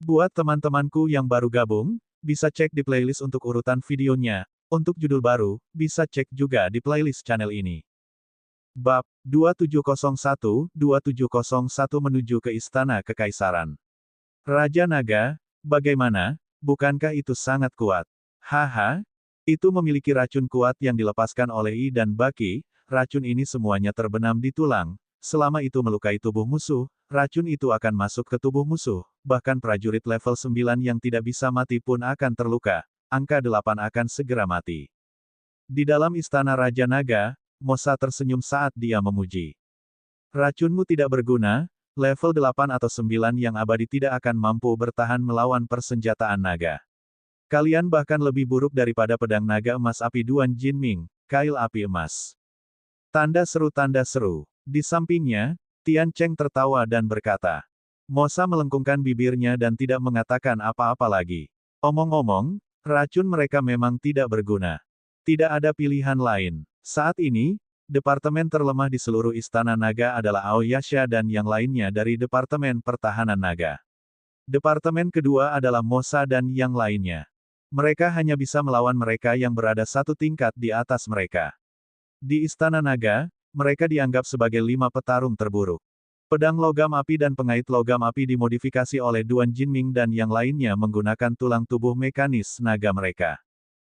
Buat teman-temanku yang baru gabung, bisa cek di playlist untuk urutan videonya. Untuk judul baru, bisa cek juga di playlist channel ini. Bab 2701-2701 menuju ke Istana Kekaisaran. Raja Naga, bagaimana? Bukankah itu sangat kuat? Haha, itu memiliki racun kuat yang dilepaskan oleh I dan Baki. Racun ini semuanya terbenam di tulang. Selama itu melukai tubuh musuh, racun itu akan masuk ke tubuh musuh. Bahkan prajurit level 9 yang tidak bisa mati pun akan terluka. Angka 8 akan segera mati. Di dalam Istana Raja Naga, Mosa tersenyum saat dia memuji. Racunmu tidak berguna, level 8 atau 9 yang abadi tidak akan mampu bertahan melawan persenjataan naga. Kalian bahkan lebih buruk daripada pedang naga emas api Duan Jinming, kail api emas. Tanda seru. Di sampingnya, Tian Cheng tertawa dan berkata. Mosa melengkungkan bibirnya dan tidak mengatakan apa-apa lagi. Omong-omong, racun mereka memang tidak berguna. Tidak ada pilihan lain. Saat ini, departemen terlemah di seluruh Istana Naga adalah Aoyasha dan yang lainnya dari Departemen Pertahanan Naga. Departemen kedua adalah Mosa dan yang lainnya. Mereka hanya bisa melawan mereka yang berada satu tingkat di atas mereka. Di Istana Naga, mereka dianggap sebagai 5 petarung terburuk. Pedang logam api dan pengait logam api dimodifikasi oleh Duan Jinming dan yang lainnya menggunakan tulang tubuh mekanis naga mereka.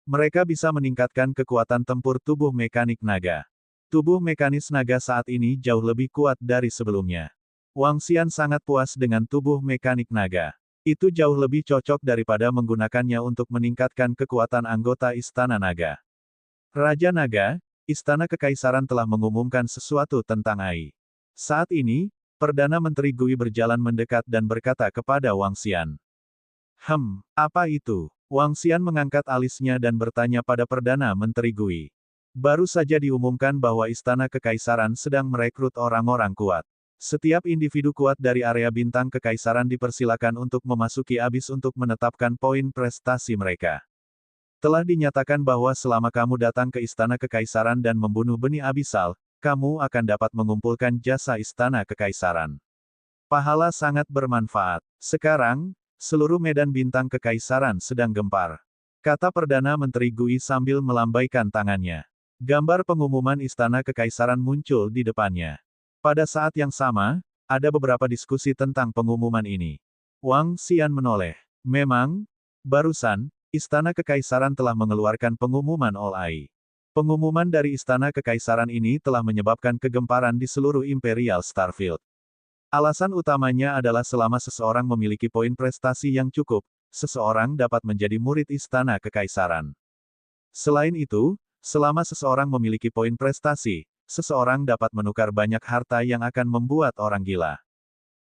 Mereka bisa meningkatkan kekuatan tempur tubuh mekanik naga. Tubuh mekanis naga saat ini jauh lebih kuat dari sebelumnya. Wang Xian sangat puas dengan tubuh mekanik naga. Itu jauh lebih cocok daripada menggunakannya untuk meningkatkan kekuatan anggota Istana Naga. Raja Naga, Istana Kekaisaran telah mengumumkan sesuatu tentang Ai. Saat ini, Perdana Menteri Gui berjalan mendekat dan berkata kepada Wang Xian. Apa itu? Wang Xian mengangkat alisnya dan bertanya pada Perdana Menteri Gui. Baru saja diumumkan bahwa Istana Kekaisaran sedang merekrut orang-orang kuat. Setiap individu kuat dari area bintang Kekaisaran dipersilakan untuk memasuki ABIS untuk menetapkan poin prestasi mereka. Telah dinyatakan bahwa selama kamu datang ke Istana Kekaisaran dan membunuh benih abisal, kamu akan dapat mengumpulkan jasa Istana Kekaisaran. Pahala sangat bermanfaat. Sekarang, seluruh medan bintang Kekaisaran sedang gempar. Kata Perdana Menteri Gui sambil melambaikan tangannya. Gambar pengumuman Istana Kekaisaran muncul di depannya. Pada saat yang sama, ada beberapa diskusi tentang pengumuman ini. Wang Xian menoleh. Memang, barusan, Istana Kekaisaran telah mengeluarkan pengumuman All Ai. Pengumuman dari Istana Kekaisaran ini telah menyebabkan kegemparan di seluruh Imperial Starfield. Alasan utamanya adalah selama seseorang memiliki poin prestasi yang cukup, seseorang dapat menjadi murid Istana Kekaisaran. Selain itu, selama seseorang memiliki poin prestasi, seseorang dapat menukar banyak harta yang akan membuat orang gila.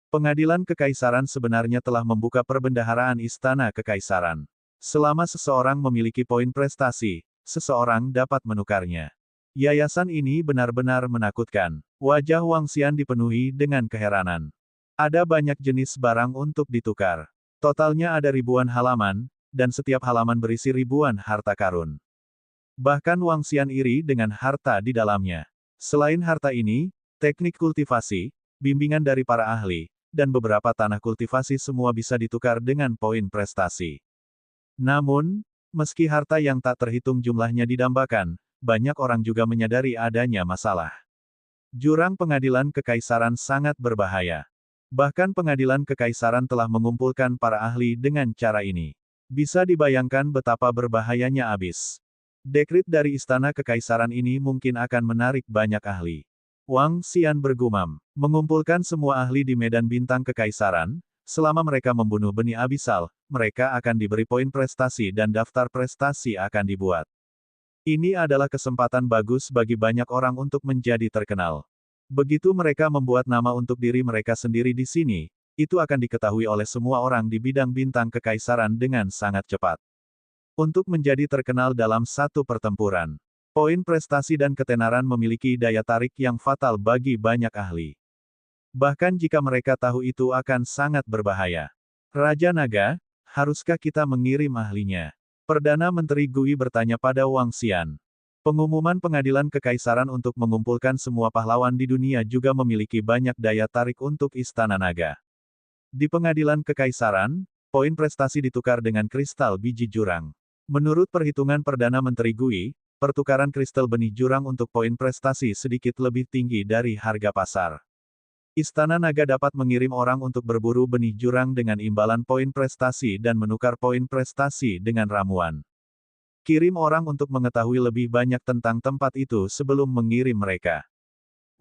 Pengadilan Kekaisaran sebenarnya telah membuka perbendaharaan Istana Kekaisaran. Selama seseorang memiliki poin prestasi, seseorang dapat menukarnya. Yayasan ini benar-benar menakutkan. Wajah Wang Xian dipenuhi dengan keheranan. Ada banyak jenis barang untuk ditukar. Totalnya ada ribuan halaman, dan setiap halaman berisi ribuan harta karun. Bahkan Wang Xian iri dengan harta di dalamnya. Selain harta ini, teknik kultivasi, bimbingan dari para ahli, dan beberapa tanah kultivasi semua bisa ditukar dengan poin prestasi. Namun, meski harta yang tak terhitung jumlahnya didambakan, banyak orang juga menyadari adanya masalah. Jurang pengadilan kekaisaran sangat berbahaya. Bahkan pengadilan kekaisaran telah mengumpulkan para ahli dengan cara ini. Bisa dibayangkan betapa berbahayanya ABIS. Dekrit dari Istana Kekaisaran ini mungkin akan menarik banyak ahli. Wang Xian bergumam, mengumpulkan semua ahli di medan bintang kekaisaran, selama mereka membunuh benih abisal, mereka akan diberi poin prestasi dan daftar prestasi akan dibuat. Ini adalah kesempatan bagus bagi banyak orang untuk menjadi terkenal. Begitu mereka membuat nama untuk diri mereka sendiri di sini, itu akan diketahui oleh semua orang di bidang bintang kekaisaran dengan sangat cepat. Untuk menjadi terkenal dalam satu pertempuran, poin prestasi dan ketenaran memiliki daya tarik yang fatal bagi banyak ahli. Bahkan jika mereka tahu itu akan sangat berbahaya. Raja Naga, haruskah kita mengirim ahlinya? Perdana Menteri Gui bertanya pada Wang Xian. Pengumuman pengadilan kekaisaran untuk mengumpulkan semua pahlawan di dunia juga memiliki banyak daya tarik untuk Istana Naga. Di pengadilan kekaisaran, poin prestasi ditukar dengan kristal biji jurang. Menurut perhitungan Perdana Menteri Gui, pertukaran kristal benih jurang untuk poin prestasi sedikit lebih tinggi dari harga pasar. Istana Naga dapat mengirim orang untuk berburu benih jurang dengan imbalan poin prestasi dan menukar poin prestasi dengan ramuan. Kirim orang untuk mengetahui lebih banyak tentang tempat itu sebelum mengirim mereka.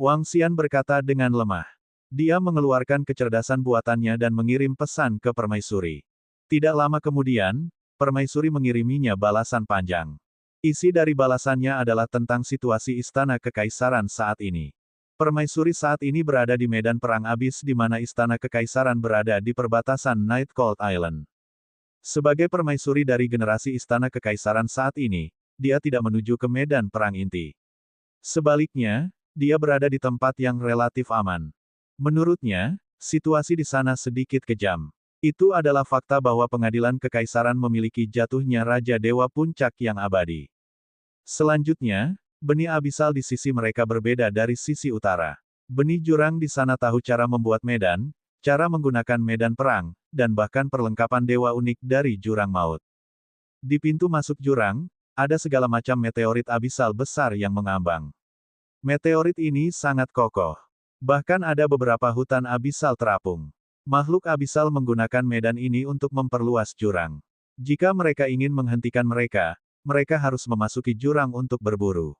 Wang Xian berkata dengan lemah. Dia mengeluarkan kecerdasan buatannya dan mengirim pesan ke Permaisuri. Tidak lama kemudian, Permaisuri mengiriminya balasan panjang. Isi dari balasannya adalah tentang situasi Istana Kekaisaran saat ini. Permaisuri saat ini berada di medan perang abis di mana Istana Kekaisaran berada di perbatasan Night Cold Island. Sebagai permaisuri dari generasi Istana Kekaisaran saat ini, dia tidak menuju ke medan perang inti. Sebaliknya, dia berada di tempat yang relatif aman. Menurutnya, situasi di sana sedikit kejam. Itu adalah fakta bahwa pengadilan kekaisaran memiliki jatuhnya Raja Dewa Puncak yang abadi. Selanjutnya, benih abisal di sisi mereka berbeda dari sisi utara. Benih jurang di sana tahu cara membuat medan, cara menggunakan medan perang, dan bahkan perlengkapan dewa unik dari jurang maut. Di pintu masuk jurang, ada segala macam meteorit abisal besar yang mengambang. Meteorit ini sangat kokoh. Bahkan ada beberapa hutan abisal terapung. Makhluk abisal menggunakan medan ini untuk memperluas jurang. Jika mereka ingin menghentikan mereka, mereka harus memasuki jurang untuk berburu.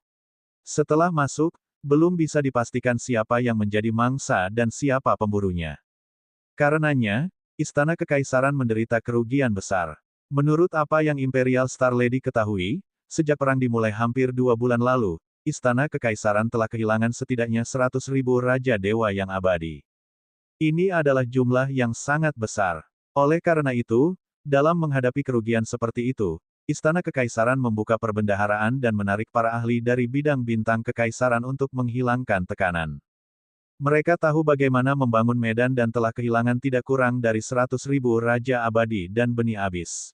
Setelah masuk, belum bisa dipastikan siapa yang menjadi mangsa dan siapa pemburunya. Karenanya, Istana Kekaisaran menderita kerugian besar. Menurut apa yang Imperial Star Lady ketahui, sejak perang dimulai hampir 2 bulan lalu, Istana Kekaisaran telah kehilangan setidaknya 100.000 Raja Dewa yang abadi. Ini adalah jumlah yang sangat besar. Oleh karena itu, dalam menghadapi kerugian seperti itu, Istana Kekaisaran membuka perbendaharaan dan menarik para ahli dari bidang bintang kekaisaran untuk menghilangkan tekanan. Mereka tahu bagaimana membangun medan dan telah kehilangan tidak kurang dari 100.000 Raja Abadi dan benih abis.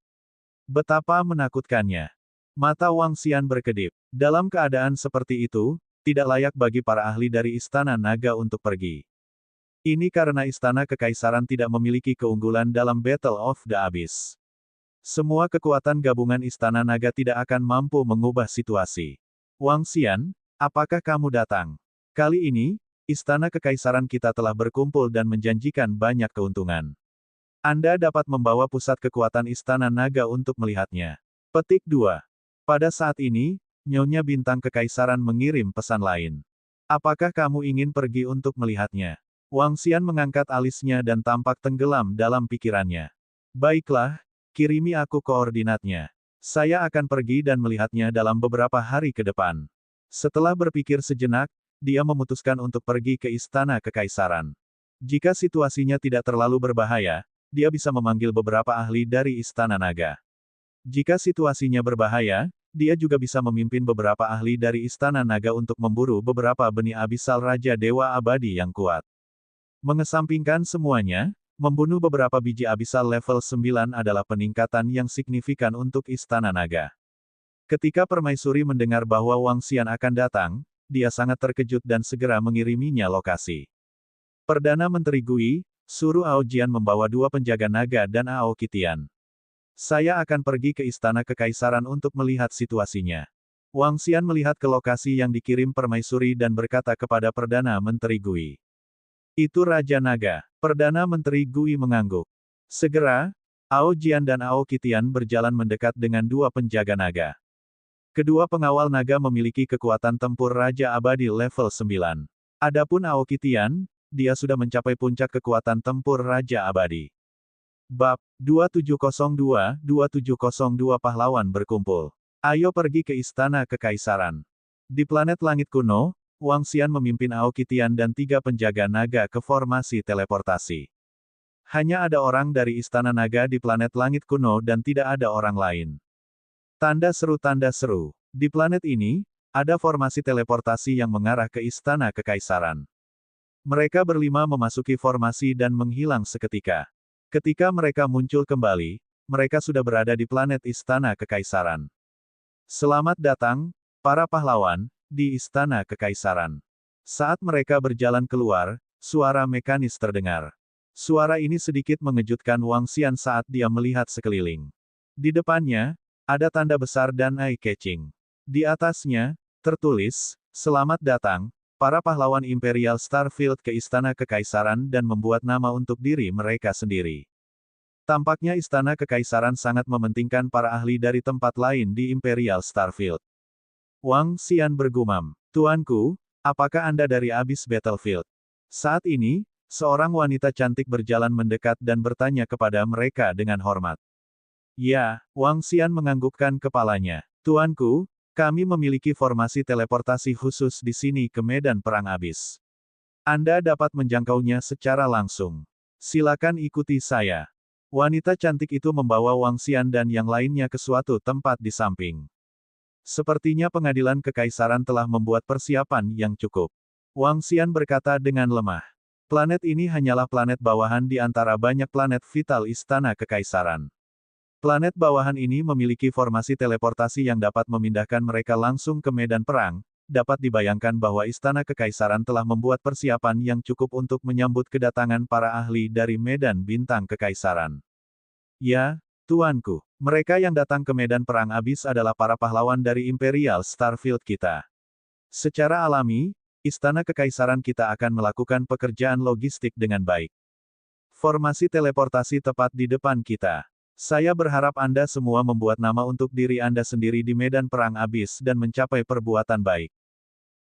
Betapa menakutkannya. Mata Wang Xian berkedip. Dalam keadaan seperti itu, tidak layak bagi para ahli dari Istana Naga untuk pergi. Ini karena Istana Kekaisaran tidak memiliki keunggulan dalam Battle of the Abyss. Semua kekuatan gabungan Istana Naga tidak akan mampu mengubah situasi. Wang Xian, apakah kamu datang? Kali ini, Istana Kekaisaran kita telah berkumpul dan menjanjikan banyak keuntungan. Anda dapat membawa pusat kekuatan Istana Naga untuk melihatnya. Petik 2. Pada saat ini, Nyonya Bintang Kekaisaran mengirim pesan lain. Apakah kamu ingin pergi untuk melihatnya? Wang Xian mengangkat alisnya dan tampak tenggelam dalam pikirannya. Baiklah, kirimi aku koordinatnya. Saya akan pergi dan melihatnya dalam beberapa hari ke depan. Setelah berpikir sejenak, dia memutuskan untuk pergi ke Istana Kekaisaran. Jika situasinya tidak terlalu berbahaya, dia bisa memanggil beberapa ahli dari Istana Naga. Jika situasinya berbahaya, dia juga bisa memimpin beberapa ahli dari Istana Naga untuk memburu beberapa benih abisal Raja Dewa Abadi yang kuat. Mengesampingkan semuanya, membunuh beberapa biji abisal level 9 adalah peningkatan yang signifikan untuk Istana Naga. Ketika Permaisuri mendengar bahwa Wang Xian akan datang, dia sangat terkejut dan segera mengiriminya lokasi. Perdana Menteri Gui, suruh Ao Jian membawa 2 penjaga naga dan Ao Kitian. Saya akan pergi ke Istana Kekaisaran untuk melihat situasinya. Wang Xian melihat ke lokasi yang dikirim Permaisuri dan berkata kepada Perdana Menteri Gui. Itu Raja Naga. Perdana Menteri Gui mengangguk. Segera, Ao Jian dan Ao Kitian berjalan mendekat dengan 2 penjaga naga. Kedua pengawal naga memiliki kekuatan tempur Raja Abadi level 9. Adapun Ao Kitian, dia sudah mencapai puncak kekuatan tempur Raja Abadi. Bab 2702-2702 Pahlawan berkumpul. Ayo pergi ke Istana Kekaisaran. Di planet langit kuno, Wang Xian memimpin Ao Kitian dan 3 penjaga naga ke formasi teleportasi. Hanya ada orang dari Istana Naga di planet langit kuno dan tidak ada orang lain. Tanda seru. Di planet ini, ada formasi teleportasi yang mengarah ke Istana Kekaisaran. Mereka berlima memasuki formasi dan menghilang seketika. Ketika mereka muncul kembali, mereka sudah berada di planet Istana Kekaisaran. Selamat datang, para pahlawan, di Istana Kekaisaran. Saat mereka berjalan keluar, suara mekanis terdengar. Suara ini sedikit mengejutkan Wang Xian saat dia melihat sekeliling. Di depannya, ada tanda besar dan eye-catching. Di atasnya, tertulis, "Selamat datang, para pahlawan Imperial Starfield ke Istana Kekaisaran dan membuat nama untuk diri mereka sendiri." Tampaknya Istana Kekaisaran sangat mementingkan para ahli dari tempat lain di Imperial Starfield. Wang Xian bergumam, "Tuanku, apakah Anda dari Abyss Battlefield?" Saat ini, seorang wanita cantik berjalan mendekat dan bertanya kepada mereka dengan hormat. "Ya," Wang Xian menganggukkan kepalanya. "Tuanku, kami memiliki formasi teleportasi khusus di sini ke medan perang Abyss. Anda dapat menjangkaunya secara langsung. Silakan ikuti saya." Wanita cantik itu membawa Wang Xian dan yang lainnya ke suatu tempat di samping. Sepertinya pengadilan kekaisaran telah membuat persiapan yang cukup. Wang Xian berkata dengan lemah. Planet ini hanyalah planet bawahan di antara banyak planet vital Istana Kekaisaran. Planet bawahan ini memiliki formasi teleportasi yang dapat memindahkan mereka langsung ke medan perang. Dapat dibayangkan bahwa Istana Kekaisaran telah membuat persiapan yang cukup untuk menyambut kedatangan para ahli dari medan bintang Kekaisaran. "Ya, tuanku, mereka yang datang ke medan perang Abyss adalah para pahlawan dari Imperial Starfield kita. Secara alami, Istana Kekaisaran kita akan melakukan pekerjaan logistik dengan baik. Formasi teleportasi tepat di depan kita. Saya berharap Anda semua membuat nama untuk diri Anda sendiri di medan perang Abyss dan mencapai perbuatan baik."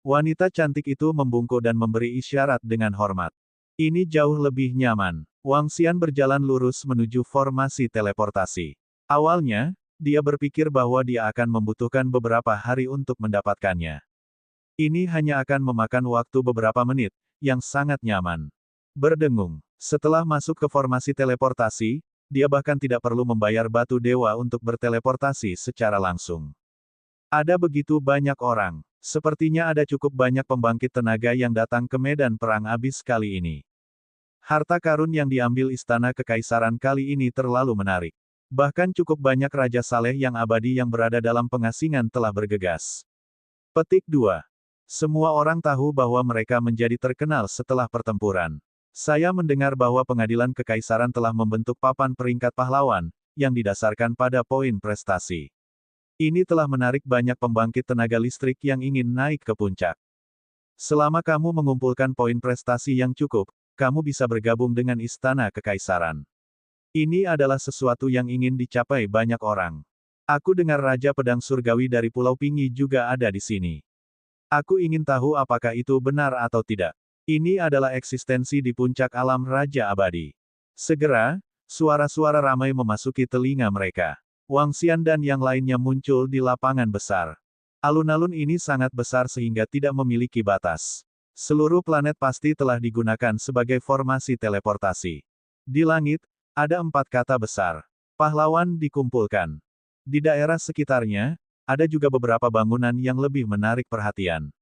Wanita cantik itu membungkuk dan memberi isyarat dengan hormat. Ini jauh lebih nyaman. Wang Xian berjalan lurus menuju formasi teleportasi. Awalnya, dia berpikir bahwa dia akan membutuhkan beberapa hari untuk mendapatkannya. Ini hanya akan memakan waktu beberapa menit, yang sangat nyaman. Berdengung. Setelah masuk ke formasi teleportasi, dia bahkan tidak perlu membayar batu dewa untuk berteleportasi secara langsung. Ada begitu banyak orang. Sepertinya ada cukup banyak pembangkit tenaga yang datang ke medan perang Abyss kali ini. Harta karun yang diambil Istana Kekaisaran kali ini terlalu menarik. Bahkan cukup banyak Raja Saleh yang abadi yang berada dalam pengasingan telah bergegas. Petik 2. Semua orang tahu bahwa mereka menjadi terkenal setelah pertempuran. Saya mendengar bahwa pengadilan kekaisaran telah membentuk papan peringkat pahlawan, yang didasarkan pada poin prestasi. Ini telah menarik banyak pembangkit tenaga listrik yang ingin naik ke puncak. Selama kamu mengumpulkan poin prestasi yang cukup, kamu bisa bergabung dengan Istana Kekaisaran. Ini adalah sesuatu yang ingin dicapai banyak orang. Aku dengar Raja Pedang Surgawi dari Pulau Pingi juga ada di sini. Aku ingin tahu apakah itu benar atau tidak. Ini adalah eksistensi di puncak alam Raja Abadi. Segera, suara-suara ramai memasuki telinga mereka. Wang Xian dan yang lainnya muncul di lapangan besar. Alun-alun ini sangat besar sehingga tidak memiliki batas. Seluruh planet pasti telah digunakan sebagai formasi teleportasi. Di langit, ada 4 kata besar. Pahlawan dikumpulkan. Di daerah sekitarnya, ada juga beberapa bangunan yang lebih menarik perhatian.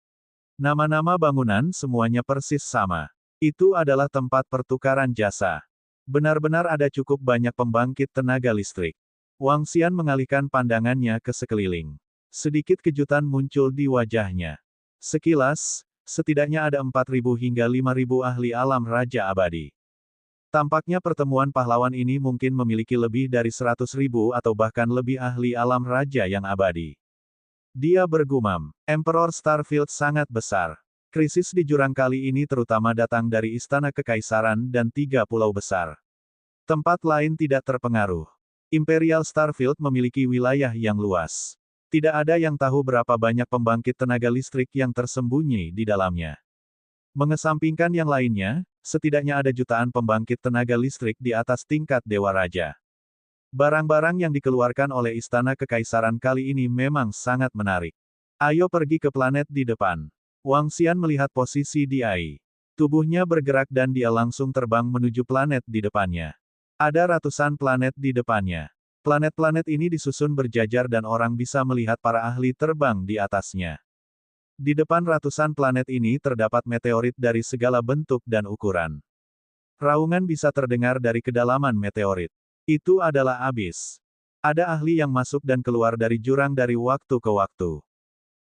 Nama-nama bangunan semuanya persis sama. Itu adalah tempat pertukaran jasa. Benar-benar ada cukup banyak pembangkit tenaga listrik. Wang Xian mengalihkan pandangannya ke sekeliling. Sedikit kejutan muncul di wajahnya. Sekilas, setidaknya ada 4.000 hingga 5.000 ahli alam Raja Abadi. Tampaknya pertemuan pahlawan ini mungkin memiliki lebih dari 100.000 atau bahkan lebih ahli alam raja yang abadi. Dia bergumam, Emperor Starfield sangat besar. Krisis di jurang kali ini terutama datang dari Istana Kekaisaran dan 3 pulau besar. Tempat lain tidak terpengaruh. Imperial Starfield memiliki wilayah yang luas. Tidak ada yang tahu berapa banyak pembangkit tenaga listrik yang tersembunyi di dalamnya. Mengesampingkan yang lainnya, setidaknya ada jutaan pembangkit tenaga listrik di atas tingkat Dewa Raja. Barang-barang yang dikeluarkan oleh Istana Kekaisaran kali ini memang sangat menarik. Ayo pergi ke planet di depan. Wang Xian melihat posisi di AI. Tubuhnya bergerak dan dia langsung terbang menuju planet di depannya. Ada ratusan planet di depannya. Planet-planet ini disusun berjajar dan orang bisa melihat para ahli terbang di atasnya. Di depan ratusan planet ini terdapat meteorit dari segala bentuk dan ukuran. Raungan bisa terdengar dari kedalaman meteorit. Itu adalah Abyss. Ada ahli yang masuk dan keluar dari jurang dari waktu ke waktu.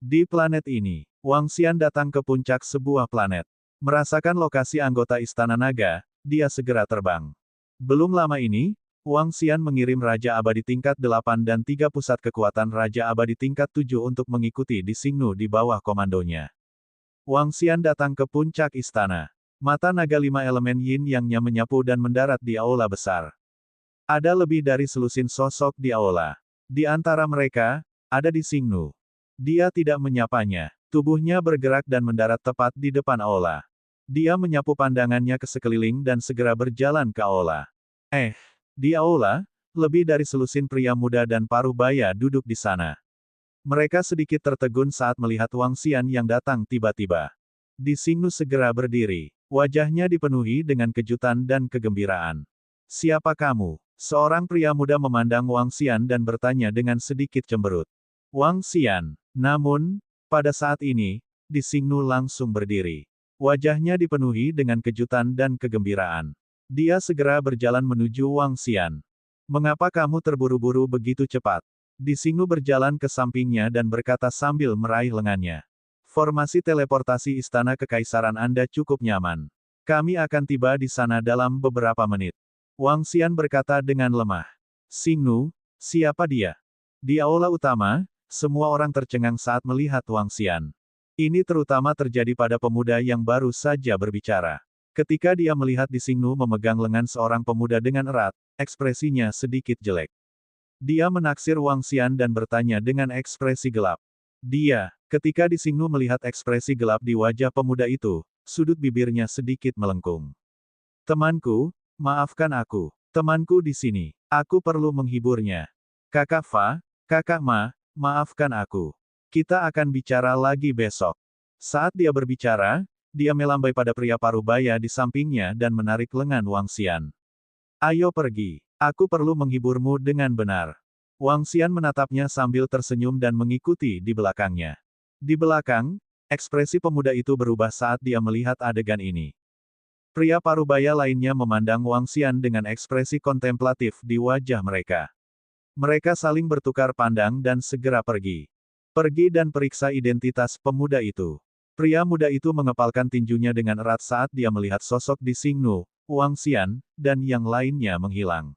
Di planet ini, Wang Xian datang ke puncak sebuah planet. Merasakan lokasi anggota Istana Naga, dia segera terbang. Belum lama ini, Wang Xian mengirim Raja Abadi tingkat 8 dan 3 pusat kekuatan Raja Abadi tingkat 7 untuk mengikuti di Xingnu di bawah komandonya. Wang Xian datang ke puncak istana. Mata naga 5 elemen yin yang-nya menyapu dan mendarat di aula besar. Ada lebih dari selusin sosok di aula. Di antara mereka, ada di Xingnu. Dia tidak menyapanya. Tubuhnya bergerak dan mendarat tepat di depan aula. Dia menyapu pandangannya ke sekeliling dan segera berjalan ke aula. Di aula, lebih dari selusin pria muda dan paruh baya duduk di sana. Mereka sedikit tertegun saat melihat Wang Xian yang datang tiba-tiba. Di Xingnu segera berdiri. Wajahnya dipenuhi dengan kejutan dan kegembiraan. Siapa kamu? Seorang pria muda memandang Wang Xian dan bertanya dengan sedikit cemberut. Wang Xian. Namun, pada saat ini, di Xingnu langsung berdiri. Wajahnya dipenuhi dengan kejutan dan kegembiraan. Dia segera berjalan menuju Wang Xian. Mengapa kamu terburu-buru begitu cepat? Di Xingnu berjalan ke sampingnya dan berkata sambil meraih lengannya. Formasi teleportasi istana kekaisaran Anda cukup nyaman. Kami akan tiba di sana dalam beberapa menit. Wang Xian berkata dengan lemah. Xingnu, siapa dia? Di aula utama, semua orang tercengang saat melihat Wang Xian. Ini terutama terjadi pada pemuda yang baru saja berbicara. Ketika dia melihat di Xingnu memegang lengan seorang pemuda dengan erat, ekspresinya sedikit jelek. Dia menaksir Wang Xian dan bertanya dengan ekspresi gelap. Ketika di Xingnu melihat ekspresi gelap di wajah pemuda itu, sudut bibirnya sedikit melengkung. Temanku, maafkan aku. Temanku di sini. Aku perlu menghiburnya. Kakak Fa, Kakak Ma, maafkan aku. Kita akan bicara lagi besok. Saat dia berbicara, dia melambai pada pria parubaya di sampingnya dan menarik lengan Wang Xian. Ayo pergi. Aku perlu menghiburmu dengan benar. Wang Xian menatapnya sambil tersenyum dan mengikuti di belakangnya. Di belakang, ekspresi pemuda itu berubah saat dia melihat adegan ini. Pria parubaya lainnya memandang Wang Xian dengan ekspresi kontemplatif di wajah mereka. Mereka saling bertukar pandang dan segera pergi. Pergi dan periksa identitas pemuda itu. Pria muda itu mengepalkan tinjunya dengan erat saat dia melihat sosok di Xingnu, Wang Xian, dan yang lainnya menghilang.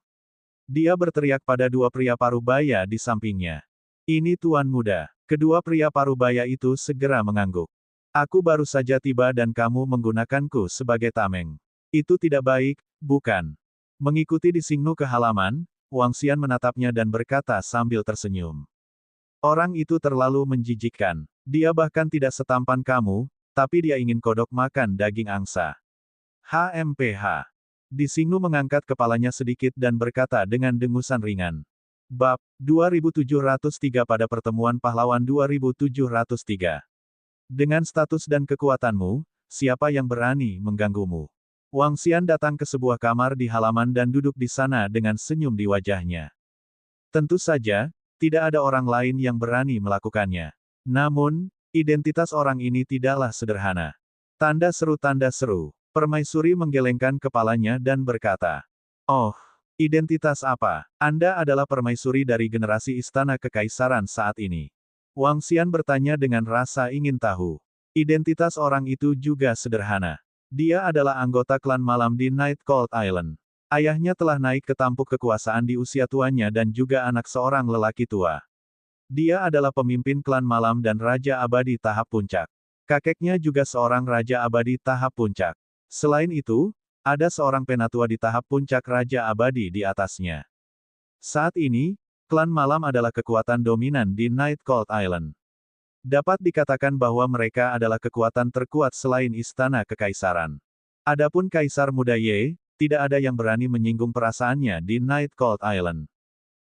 Dia berteriak pada dua pria parubaya di sampingnya. Ini tuan muda. Kedua pria parubaya itu segera mengangguk. Aku baru saja tiba dan kamu menggunakanku sebagai tameng. Itu tidak baik, bukan? Mengikuti di Xingnu ke halaman, Wang Xian menatapnya dan berkata sambil tersenyum. Orang itu terlalu menjijikkan. Dia bahkan tidak setampan kamu, tapi dia ingin kodok makan daging angsa. HMPH. Di Xingnu mengangkat kepalanya sedikit dan berkata dengan dengusan ringan. Bab 2703 pada pertemuan pahlawan 2703. Dengan status dan kekuatanmu, siapa yang berani mengganggumu? Wang Xian datang ke sebuah kamar di halaman dan duduk di sana dengan senyum di wajahnya. Tentu saja, tidak ada orang lain yang berani melakukannya. Namun, identitas orang ini tidaklah sederhana. Tanda seru. Permaisuri menggelengkan kepalanya dan berkata, "Oh, identitas apa? Anda adalah permaisuri dari generasi istana kekaisaran saat ini." Wang Xian bertanya dengan rasa ingin tahu. Identitas orang itu juga sederhana. Dia adalah anggota klan malam di Night Cold Island. Ayahnya telah naik ke tampuk kekuasaan di usia tuanya dan juga anak seorang lelaki tua. Dia adalah pemimpin klan malam dan Raja Abadi tahap puncak. Kakeknya juga seorang Raja Abadi tahap puncak. Selain itu, ada seorang penatua di tahap puncak Raja Abadi di atasnya. Saat ini, klan malam adalah kekuatan dominan di Night Cold Island. Dapat dikatakan bahwa mereka adalah kekuatan terkuat selain istana kekaisaran. Adapun Kaisar Muda Ye, tidak ada yang berani menyinggung perasaannya di Night Cold Island.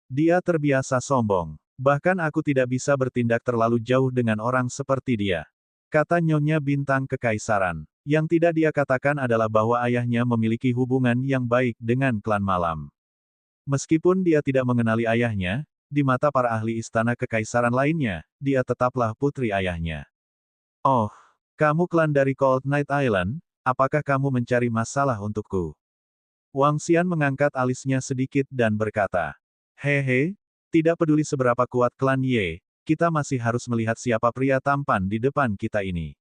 Dia terbiasa sombong. Bahkan aku tidak bisa bertindak terlalu jauh dengan orang seperti dia. Kata Nyonya Bintang Kekaisaran. Yang tidak dia katakan adalah bahwa ayahnya memiliki hubungan yang baik dengan klan malam. Meskipun dia tidak mengenali ayahnya, di mata para ahli istana kekaisaran lainnya, dia tetaplah putri ayahnya. Oh, kamu klan dari Cold Night Island, apakah kamu mencari masalah untukku? Wang Xian mengangkat alisnya sedikit dan berkata, "Hehe, tidak peduli seberapa kuat klan Ye, kita masih harus melihat siapa pria tampan di depan kita ini.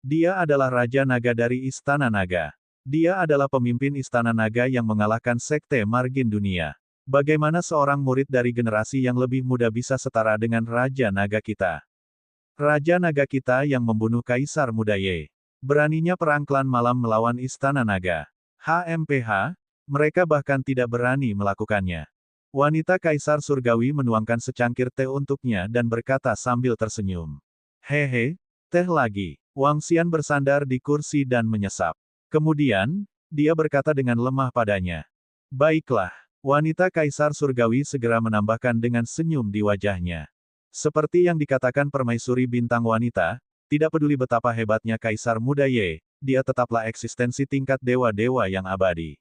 Dia adalah Raja Naga dari Istana Naga. Dia adalah pemimpin Istana Naga yang mengalahkan Sekte Margin Dunia. Bagaimana seorang murid dari generasi yang lebih muda bisa setara dengan Raja Naga kita? Raja Naga kita yang membunuh Kaisar Muda Ye. Beraninya perang klan malam melawan Istana Naga. HMPH, mereka bahkan tidak berani melakukannya. Wanita Kaisar Surgawi menuangkan secangkir teh untuknya dan berkata sambil tersenyum. Hehe, teh lagi. Wang Xian bersandar di kursi dan menyesap. Kemudian, dia berkata dengan lemah padanya. Baiklah, wanita Kaisar Surgawi segera menambahkan dengan senyum di wajahnya. Seperti yang dikatakan permaisuri bintang wanita, tidak peduli betapa hebatnya Kaisar Muda Ye, dia tetaplah eksistensi tingkat dewa-dewa yang abadi.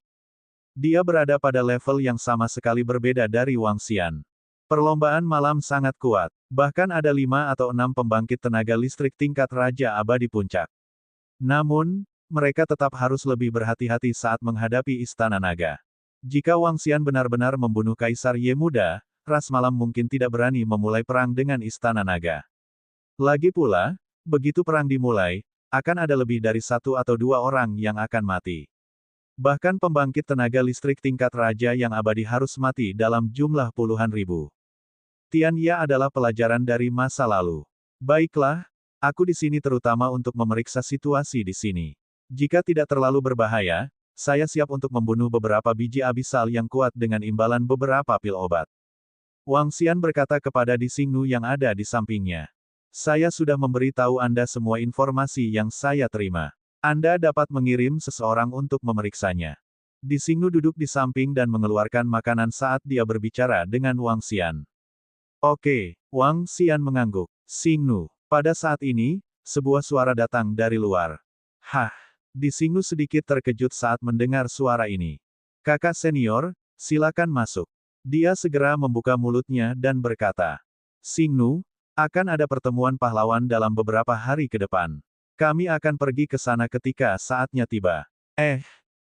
Dia berada pada level yang sama sekali berbeda dari Wang Xian. Perlombaan malam sangat kuat, bahkan ada 5 atau 6 pembangkit tenaga listrik tingkat Raja Abadi Puncak. Namun, mereka tetap harus lebih berhati-hati saat menghadapi Istana Naga. Jika Wang Xian benar-benar membunuh Kaisar Ye Muda, ras malam mungkin tidak berani memulai perang dengan Istana Naga. Lagi pula, begitu perang dimulai, akan ada lebih dari 1 atau 2 orang yang akan mati. Bahkan pembangkit tenaga listrik tingkat raja yang abadi harus mati dalam jumlah puluhan ribu. Tian Ya adalah pelajaran dari masa lalu. Baiklah, aku di sini terutama untuk memeriksa situasi di sini. Jika tidak terlalu berbahaya, saya siap untuk membunuh beberapa biji abisal yang kuat dengan imbalan beberapa pil obat. Wang Xian berkata kepada Di Xingnu yang ada di sampingnya. Saya sudah memberi tahu Anda semua informasi yang saya terima. Anda dapat mengirim seseorang untuk memeriksanya. Di Xingnu duduk di samping dan mengeluarkan makanan saat dia berbicara dengan Wang Xian. Oke, Wang Xian mengangguk. Xingnu. Pada saat ini, sebuah suara datang dari luar. Hah. Di Xingnu sedikit terkejut saat mendengar suara ini. Kakak senior, silakan masuk. Dia segera membuka mulutnya dan berkata. Xingnu, akan ada pertemuan pahlawan dalam beberapa hari ke depan. Kami akan pergi ke sana ketika saatnya tiba.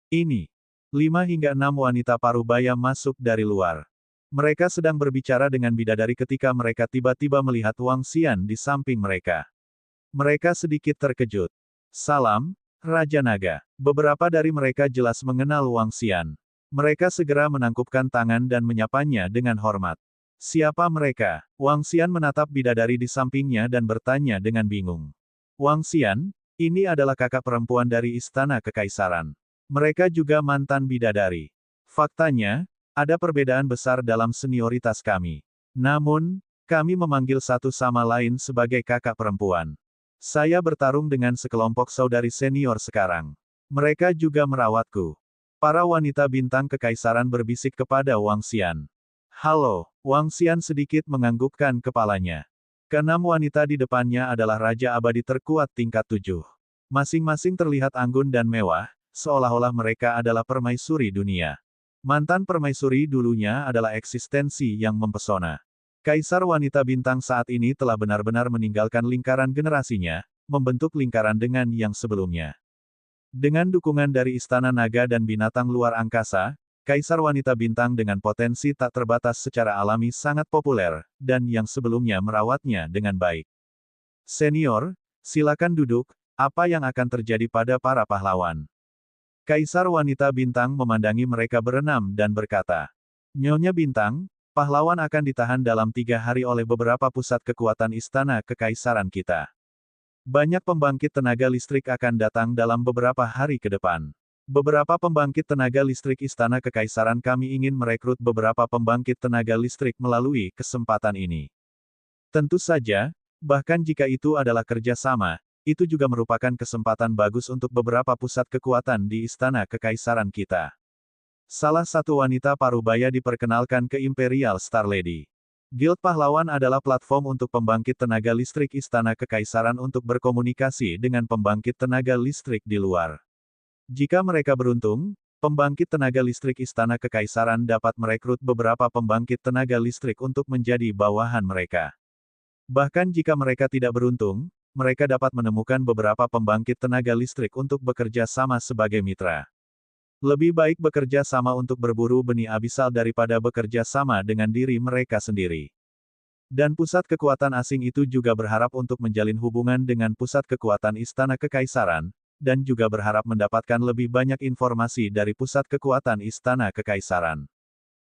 Ini. 5 hingga 6 wanita parubaya masuk dari luar. Mereka sedang berbicara dengan bidadari ketika mereka tiba-tiba melihat Wang Xian di samping mereka. Mereka sedikit terkejut. Salam, Raja Naga. Beberapa dari mereka jelas mengenal Wang Xian. Mereka segera menangkupkan tangan dan menyapanya dengan hormat. Siapa mereka? Wang Xian menatap bidadari di sampingnya dan bertanya dengan bingung. Wang Xian, ini adalah kakak perempuan dari Istana Kekaisaran. Mereka juga mantan bidadari. Faktanya, ada perbedaan besar dalam senioritas kami. Namun, kami memanggil satu sama lain sebagai kakak perempuan. Saya bertarung dengan sekelompok saudari senior sekarang. Mereka juga merawatku. Para wanita bintang kekaisaran berbisik kepada Wang Xian. Halo, Wang Xian sedikit menganggukkan kepalanya. Keenam wanita di depannya adalah Raja Abadi terkuat tingkat 7. Masing-masing terlihat anggun dan mewah, seolah-olah mereka adalah permaisuri dunia. Mantan permaisuri dulunya adalah eksistensi yang mempesona. Kaisar wanita bintang saat ini telah benar-benar meninggalkan lingkaran generasinya, membentuk lingkaran dengan yang sebelumnya. Dengan dukungan dari Istana Naga dan binatang luar angkasa, Kaisar wanita bintang dengan potensi tak terbatas secara alami sangat populer, dan yang sebelumnya merawatnya dengan baik. Senior, silakan duduk, apa yang akan terjadi pada para pahlawan? Kaisar wanita bintang memandangi mereka berenam dan berkata, Nyonya Bintang, pahlawan akan ditahan dalam 3 hari oleh beberapa pusat kekuatan Istana Kekaisaran kita. Banyak pembangkit tenaga listrik akan datang dalam beberapa hari ke depan. Beberapa pembangkit tenaga listrik Istana Kekaisaran kami ingin merekrut beberapa pembangkit tenaga listrik melalui kesempatan ini. Tentu saja, bahkan jika itu adalah kerjasama, itu juga merupakan kesempatan bagus untuk beberapa pusat kekuatan di Istana Kekaisaran kita. Salah satu wanita parubaya diperkenalkan ke Imperial Star Lady. Guild Pahlawan adalah platform untuk pembangkit tenaga listrik Istana Kekaisaran untuk berkomunikasi dengan pembangkit tenaga listrik di luar. Jika mereka beruntung, pembangkit tenaga listrik Istana Kekaisaran dapat merekrut beberapa pembangkit tenaga listrik untuk menjadi bawahan mereka. Bahkan jika mereka tidak beruntung, mereka dapat menemukan beberapa pembangkit tenaga listrik untuk bekerja sama sebagai mitra. Lebih baik bekerja sama untuk berburu benih abisal daripada bekerja sama dengan diri mereka sendiri. Dan pusat kekuatan asing itu juga berharap untuk menjalin hubungan dengan pusat kekuatan Istana Kekaisaran, dan juga berharap mendapatkan lebih banyak informasi dari pusat kekuatan Istana Kekaisaran.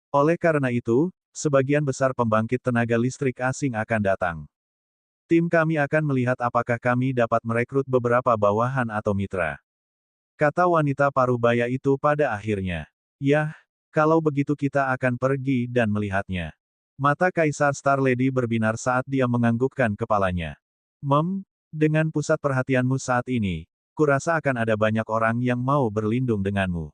Oleh karena itu, sebagian besar pembangkit tenaga listrik asing akan datang. Tim kami akan melihat apakah kami dapat merekrut beberapa bawahan atau mitra. Kata wanita parubaya itu pada akhirnya. Yah, kalau begitu kita akan pergi dan melihatnya. Mata Kaisar Star Lady berbinar saat dia menganggukkan kepalanya. Dengan pusat perhatianmu saat ini, kurasa akan ada banyak orang yang mau berlindung denganmu.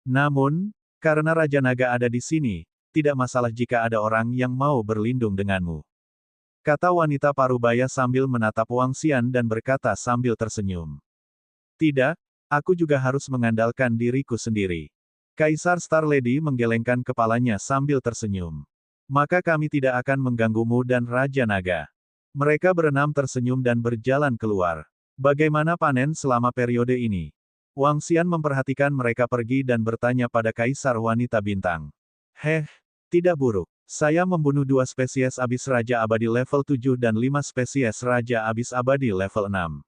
Namun, karena Raja Naga ada di sini, tidak masalah jika ada orang yang mau berlindung denganmu. Kata wanita parubaya sambil menatap Wang Xian dan berkata sambil tersenyum. Tidak, aku juga harus mengandalkan diriku sendiri. Kaisar Star Lady menggelengkan kepalanya sambil tersenyum. Maka kami tidak akan mengganggumu dan Raja Naga. Mereka berenam tersenyum dan berjalan keluar. Bagaimana panen selama periode ini? Wang Xian memperhatikan mereka pergi dan bertanya pada Kaisar Wanita Bintang. Tidak buruk. Saya membunuh 2 spesies abis Raja Abadi level 7 dan 5 spesies Raja Abis Abadi level 6.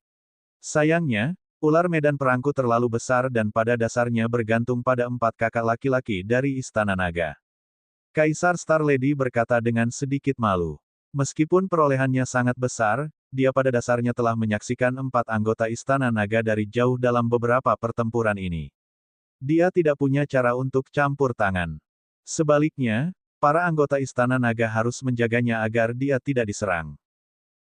Sayangnya, ular medan perangku terlalu besar dan pada dasarnya bergantung pada 4 kakak laki-laki dari Istana Naga. Kaisar Star Lady berkata dengan sedikit malu. Meskipun perolehannya sangat besar, dia pada dasarnya telah menyaksikan 4 anggota Istana Naga dari jauh dalam beberapa pertempuran ini. Dia tidak punya cara untuk campur tangan. Sebaliknya, para anggota Istana Naga harus menjaganya agar dia tidak diserang.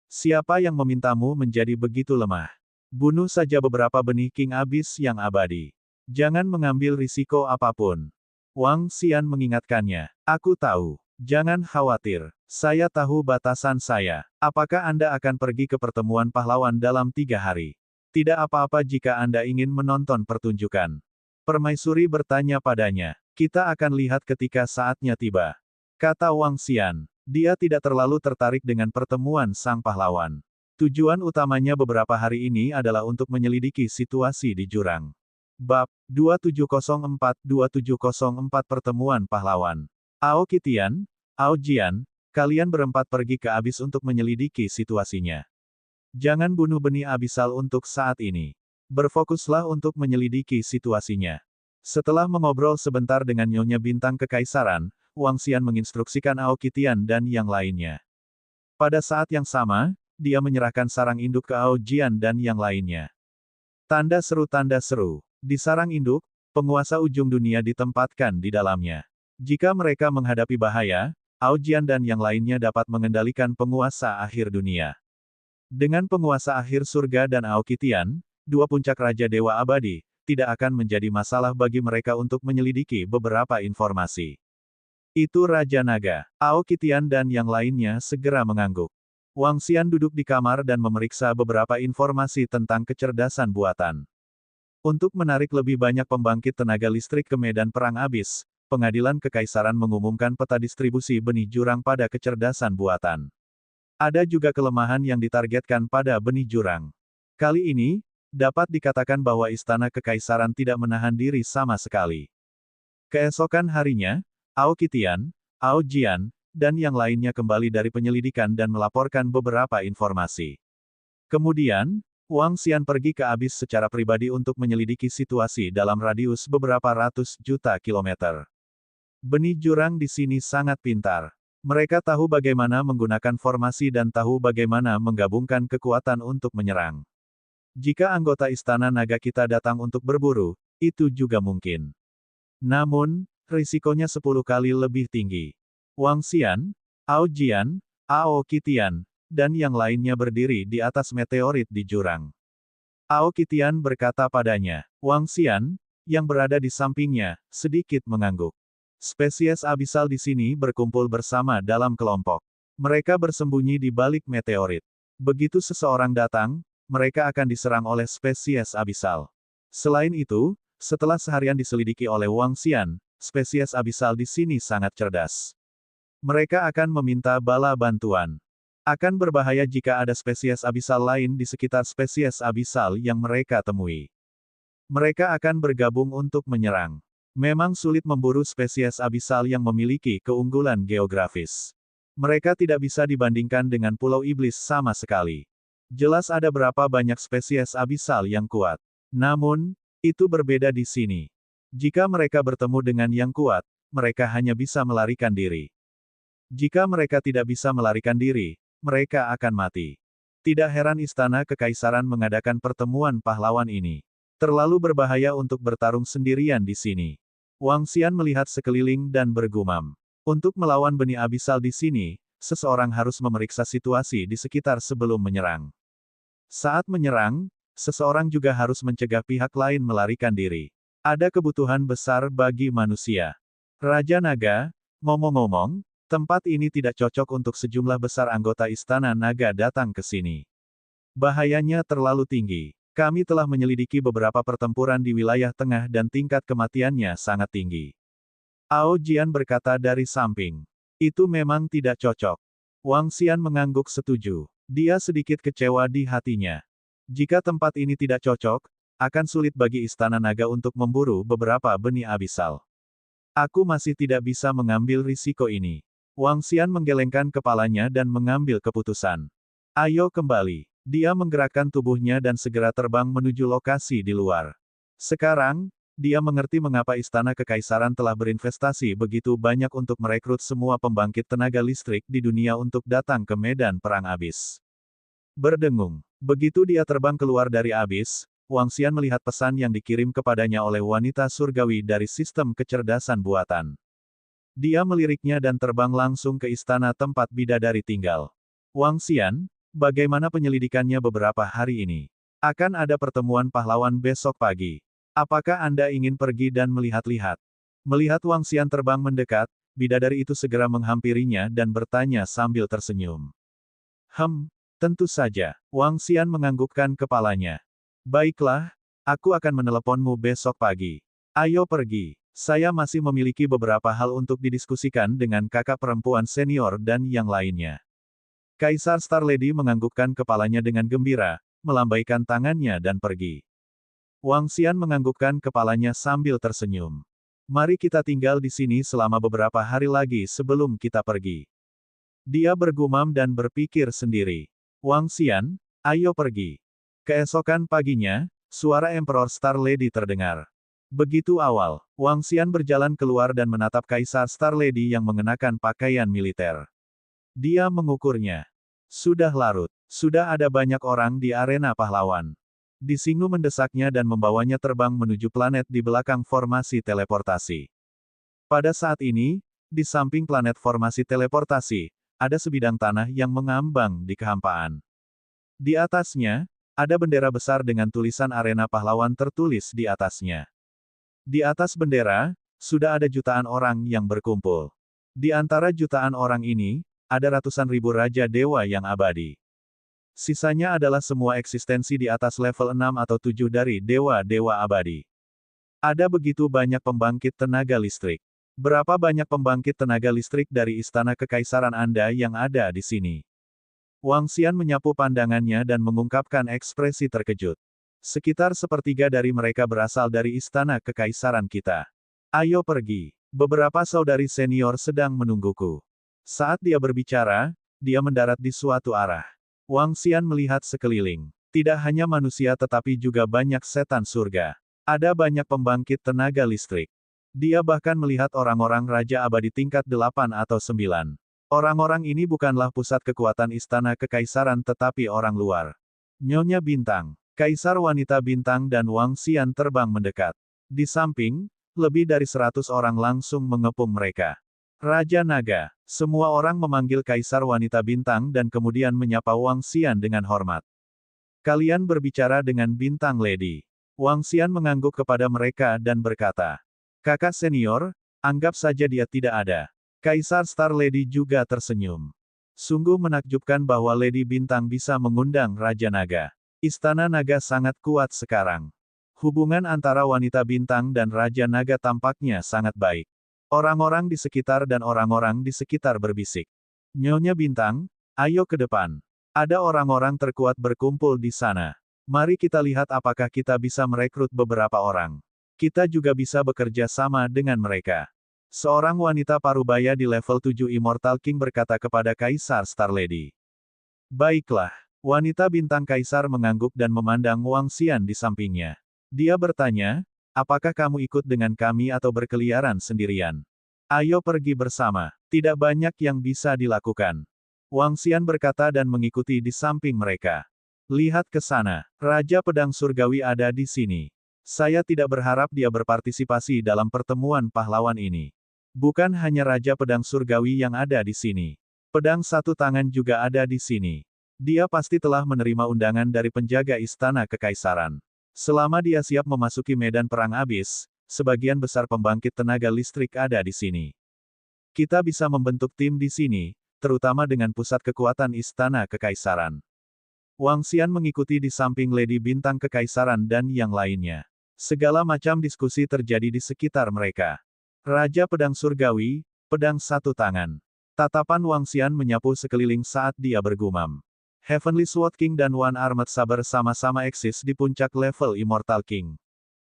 Siapa yang memintamu menjadi begitu lemah? Bunuh saja beberapa benih King Abyss yang abadi. Jangan mengambil risiko apapun. Wang Xian mengingatkannya. Aku tahu. Jangan khawatir. Saya tahu batasan saya. Apakah Anda akan pergi ke pertemuan pahlawan dalam 3 hari? Tidak apa-apa jika Anda ingin menonton pertunjukan. Permaisuri bertanya padanya. Kita akan lihat ketika saatnya tiba. Kata Wang Xian. Dia tidak terlalu tertarik dengan pertemuan sang pahlawan. Tujuan utamanya beberapa hari ini adalah untuk menyelidiki situasi di jurang. Bab 2704-2704 Pertemuan Pahlawan. Ao Qitian, Ao Jian, kalian berempat pergi ke Abis untuk menyelidiki situasinya. Jangan bunuh benih abisal untuk saat ini. Berfokuslah untuk menyelidiki situasinya. Setelah mengobrol sebentar dengan Nyonya Bintang Kekaisaran, Wang Xian menginstruksikan Ao Qitian dan yang lainnya. Pada saat yang sama, dia menyerahkan sarang induk ke Ao Jian dan yang lainnya. Tanda seru. Di sarang induk, penguasa ujung dunia ditempatkan di dalamnya. Jika mereka menghadapi bahaya, Ao Jian dan yang lainnya dapat mengendalikan penguasa akhir dunia. Dengan penguasa akhir surga dan Ao Qitian, 2 puncak Raja Dewa Abadi, tidak akan menjadi masalah bagi mereka untuk menyelidiki beberapa informasi. Itu Raja Naga. Ao Qitian dan yang lainnya segera mengangguk. Wang Xian duduk di kamar dan memeriksa beberapa informasi tentang kecerdasan buatan. Untuk menarik lebih banyak pembangkit tenaga listrik ke medan perang abis, Pengadilan Kekaisaran mengumumkan peta distribusi benih jurang pada kecerdasan buatan. Ada juga kelemahan yang ditargetkan pada benih jurang. Kali ini, dapat dikatakan bahwa Istana Kekaisaran tidak menahan diri sama sekali. Keesokan harinya, Ao Qitian, Ao Jian, dan yang lainnya kembali dari penyelidikan dan melaporkan beberapa informasi. Kemudian, Wang Xian pergi ke Abis secara pribadi untuk menyelidiki situasi dalam radius beberapa ratus juta kilometer. Benih jurang di sini sangat pintar. Mereka tahu bagaimana menggunakan formasi dan tahu bagaimana menggabungkan kekuatan untuk menyerang. Jika anggota Istana Naga kita datang untuk berburu, itu juga mungkin. Namun, risikonya 10 kali lebih tinggi. Wang Xian, Ao Jian, Ao Qitian, dan yang lainnya berdiri di atas meteorit di jurang. Ao Qitian berkata padanya. Wang Xian, yang berada di sampingnya, sedikit mengangguk. Spesies abisal di sini berkumpul bersama dalam kelompok. Mereka bersembunyi di balik meteorit. Begitu seseorang datang, mereka akan diserang oleh spesies abisal. Selain itu, setelah seharian diselidiki oleh Wang Xian, spesies abisal di sini sangat cerdas. Mereka akan meminta bala bantuan. Akan berbahaya jika ada spesies abisal lain di sekitar spesies abisal yang mereka temui. Mereka akan bergabung untuk menyerang. Memang sulit memburu spesies abisal yang memiliki keunggulan geografis. Mereka tidak bisa dibandingkan dengan Pulau Iblis sama sekali. Jelas ada berapa banyak spesies abisal yang kuat. Namun, itu berbeda di sini. Jika mereka bertemu dengan yang kuat, mereka hanya bisa melarikan diri. Jika mereka tidak bisa melarikan diri, mereka akan mati. Tidak heran Istana Kekaisaran mengadakan pertemuan pahlawan ini. Terlalu berbahaya untuk bertarung sendirian di sini. Wang Xian melihat sekeliling dan bergumam. Untuk melawan benih abisal di sini, seseorang harus memeriksa situasi di sekitar sebelum menyerang. Saat menyerang, seseorang juga harus mencegah pihak lain melarikan diri. Ada kebutuhan besar bagi manusia. Raja Naga, ngomong-ngomong, tempat ini tidak cocok untuk sejumlah besar anggota Istana Naga datang ke sini. Bahayanya terlalu tinggi. Kami telah menyelidiki beberapa pertempuran di wilayah tengah dan tingkat kematiannya sangat tinggi. Ao Jian berkata dari samping. Itu memang tidak cocok. Wang Xian mengangguk setuju. Dia sedikit kecewa di hatinya. Jika tempat ini tidak cocok, akan sulit bagi Istana Naga untuk memburu beberapa benih abisal. Aku masih tidak bisa mengambil risiko ini. Wang Xian menggelengkan kepalanya dan mengambil keputusan. Ayo kembali. Dia menggerakkan tubuhnya dan segera terbang menuju lokasi di luar. Sekarang, dia mengerti mengapa Istana Kekaisaran telah berinvestasi begitu banyak untuk merekrut semua pembangkit tenaga listrik di dunia untuk datang ke medan perang abis. Berdengung. Begitu dia terbang keluar dari abis, Wang Xian melihat pesan yang dikirim kepadanya oleh wanita surgawi dari sistem kecerdasan buatan. Dia meliriknya dan terbang langsung ke istana tempat bidadari tinggal. Wang Xian, bagaimana penyelidikannya beberapa hari ini? Akan ada pertemuan pahlawan besok pagi. Apakah Anda ingin pergi dan melihat-lihat? Melihat Wang Xian terbang mendekat, bidadari itu segera menghampirinya dan bertanya sambil tersenyum. Tentu saja. Wang Xian menganggukkan kepalanya. Baiklah, aku akan meneleponmu besok pagi. Ayo pergi. Saya masih memiliki beberapa hal untuk didiskusikan dengan kakak perempuan senior dan yang lainnya. Kaisar Star Lady menganggukkan kepalanya dengan gembira, melambaikan tangannya dan pergi. Wang Xian menganggukkan kepalanya sambil tersenyum. Mari kita tinggal di sini selama beberapa hari lagi sebelum kita pergi. Dia bergumam dan berpikir sendiri. Wang Xian, ayo pergi. Keesokan paginya, suara Emperor Star Lady terdengar. Begitu awal, Wang Xian berjalan keluar dan menatap Kaisar Star Lady yang mengenakan pakaian militer. Dia mengukurnya. Sudah larut. Sudah ada banyak orang di arena pahlawan. Disingnu mendesaknya dan membawanya terbang menuju planet di belakang formasi teleportasi. Pada saat ini, di samping planet formasi teleportasi, ada sebidang tanah yang mengambang di kehampaan. Di atasnya, ada bendera besar dengan tulisan arena pahlawan tertulis di atasnya. Di atas bendera, sudah ada jutaan orang yang berkumpul. Di antara jutaan orang ini, ada ratusan ribu raja dewa yang abadi. Sisanya adalah semua eksistensi di atas level 6 atau 7 dari dewa-dewa abadi. Ada begitu banyak pembangkit tenaga listrik. Berapa banyak pembangkit tenaga listrik dari Istana Kekaisaran Anda yang ada di sini? Wang Xian menyapu pandangannya dan mengungkapkan ekspresi terkejut. Sekitar sepertiga dari mereka berasal dari Istana Kekaisaran kita. Ayo pergi. Beberapa saudari senior sedang menungguku. Saat dia berbicara, dia mendarat di suatu arah. Wang Xian melihat sekeliling. Tidak hanya manusia tetapi juga banyak setan surga. Ada banyak pembangkit tenaga listrik. Dia bahkan melihat orang-orang Raja Abadi tingkat 8 atau 9. Orang-orang ini bukanlah pusat kekuatan Istana Kekaisaran tetapi orang luar. Nyonya Bintang, Kaisar Wanita Bintang dan Wang Xian terbang mendekat. Di samping, lebih dari 100 orang langsung mengepung mereka. Raja Naga, semua orang memanggil Kaisar Wanita Bintang dan kemudian menyapa Wang Xian dengan hormat. Kalian berbicara dengan Bintang Lady. Wang Xian mengangguk kepada mereka dan berkata, kakak senior, anggap saja dia tidak ada. Kaisar Star Lady juga tersenyum. Sungguh menakjubkan bahwa Lady Bintang bisa mengundang Raja Naga. Istana Naga sangat kuat sekarang. Hubungan antara wanita bintang dan Raja Naga tampaknya sangat baik. Orang-orang di sekitar dan orang-orang di sekitar berbisik. Nyonya Bintang, ayo ke depan. Ada orang-orang terkuat berkumpul di sana. Mari kita lihat apakah kita bisa merekrut beberapa orang. Kita juga bisa bekerja sama dengan mereka. Seorang wanita parubaya di level 7 Immortal King berkata kepada Kaisar Star Lady. Baiklah, wanita bintang Kaisar mengangguk dan memandang Wang Xian di sampingnya. Dia bertanya, apakah kamu ikut dengan kami atau berkeliaran sendirian? Ayo pergi bersama. Tidak banyak yang bisa dilakukan. Wang Xian berkata dan mengikuti di samping mereka. Lihat ke sana. Raja Pedang Surgawi ada di sini. Saya tidak berharap dia berpartisipasi dalam pertemuan pahlawan ini. Bukan hanya Raja Pedang Surgawi yang ada di sini. Pedang satu tangan juga ada di sini. Dia pasti telah menerima undangan dari penjaga Istana Kekaisaran. Selama dia siap memasuki medan perang abis, sebagian besar pembangkit tenaga listrik ada di sini. Kita bisa membentuk tim di sini, terutama dengan pusat kekuatan Istana Kekaisaran. Wang Xian mengikuti di samping Lady Bintang Kekaisaran dan yang lainnya. Segala macam diskusi terjadi di sekitar mereka. Raja Pedang Surgawi, pedang satu tangan. Tatapan Wang Xian menyapu sekeliling saat dia bergumam. Heavenly Sword King dan One Armed Saber sama-sama eksis di puncak level Immortal King.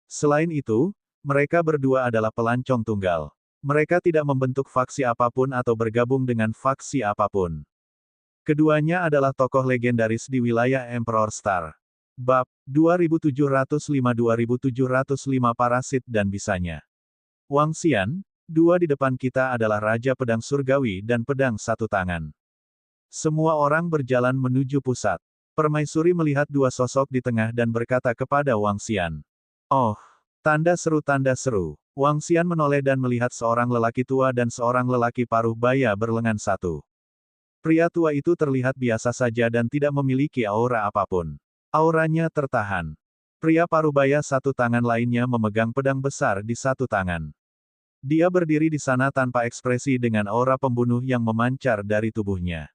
Selain itu, mereka berdua adalah pelancong tunggal. Mereka tidak membentuk faksi apapun atau bergabung dengan faksi apapun. Keduanya adalah tokoh legendaris di wilayah Emperor Star. Bab 2705-2705 Parasit dan Bisanya. Wang Xian, dua di depan kita adalah Raja Pedang Surgawi dan Pedang Satu Tangan. Semua orang berjalan menuju pusat. Permaisuri melihat dua sosok di tengah dan berkata kepada Wang Xian. Oh, tanda seru tanda seru. Wang Xian menoleh dan melihat seorang lelaki tua dan seorang lelaki paruh baya berlengan satu. Pria tua itu terlihat biasa saja dan tidak memiliki aura apapun. Auranya tertahan. Pria paruh baya satu tangan lainnya memegang pedang besar di satu tangan. Dia berdiri di sana tanpa ekspresi dengan aura pembunuh yang memancar dari tubuhnya.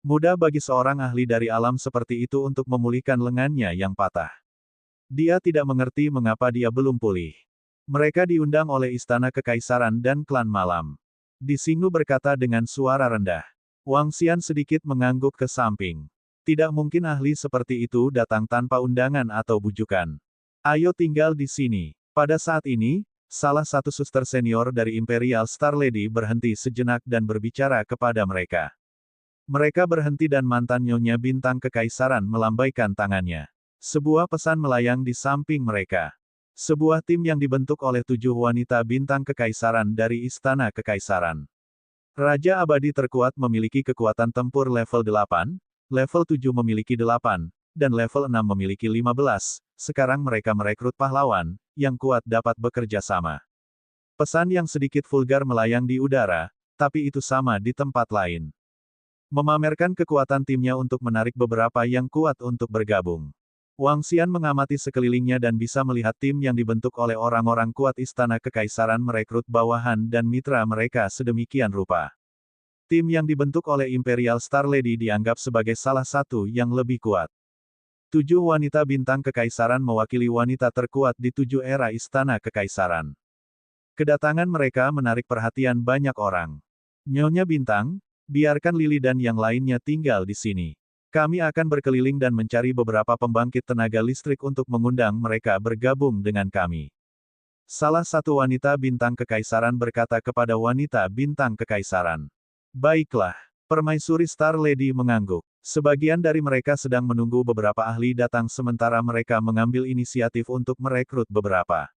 Mudah bagi seorang ahli dari alam seperti itu untuk memulihkan lengannya yang patah. Dia tidak mengerti mengapa dia belum pulih. Mereka diundang oleh Istana Kekaisaran dan Klan Malam. Di Xingnu berkata dengan suara rendah. Wang Xian sedikit mengangguk ke samping. Tidak mungkin ahli seperti itu datang tanpa undangan atau bujukan. Ayo tinggal di sini. Pada saat ini, salah satu suster senior dari Imperial Star Lady berhenti sejenak dan berbicara kepada mereka. Mereka berhenti dan mantan Nyonya Bintang Kekaisaran melambaikan tangannya. Sebuah pesan melayang di samping mereka. Sebuah tim yang dibentuk oleh 7 wanita bintang kekaisaran dari Istana Kekaisaran. Raja Abadi terkuat memiliki kekuatan tempur level 8, level 7 memiliki 8, dan level 6 memiliki 15, sekarang mereka merekrut pahlawan, yang kuat dapat bekerja sama. Pesan yang sedikit vulgar melayang di udara, tapi itu sama di tempat lain. Memamerkan kekuatan timnya untuk menarik beberapa yang kuat untuk bergabung. Wang Xian mengamati sekelilingnya dan bisa melihat tim yang dibentuk oleh orang-orang kuat Istana Kekaisaran merekrut bawahan dan mitra mereka sedemikian rupa. Tim yang dibentuk oleh Imperial Star Lady dianggap sebagai salah satu yang lebih kuat. 7 wanita bintang kekaisaran mewakili wanita terkuat di 7 era Istana Kekaisaran. Kedatangan mereka menarik perhatian banyak orang. Nyonya Bintang, biarkan Lily dan yang lainnya tinggal di sini. Kami akan berkeliling dan mencari beberapa pembangkit tenaga listrik untuk mengundang mereka bergabung dengan kami. Salah satu wanita bintang kekaisaran berkata kepada wanita bintang kekaisaran. Baiklah, Permaisuri Star Lady mengangguk. Sebagian dari mereka sedang menunggu beberapa ahli datang sementara mereka mengambil inisiatif untuk merekrut beberapa.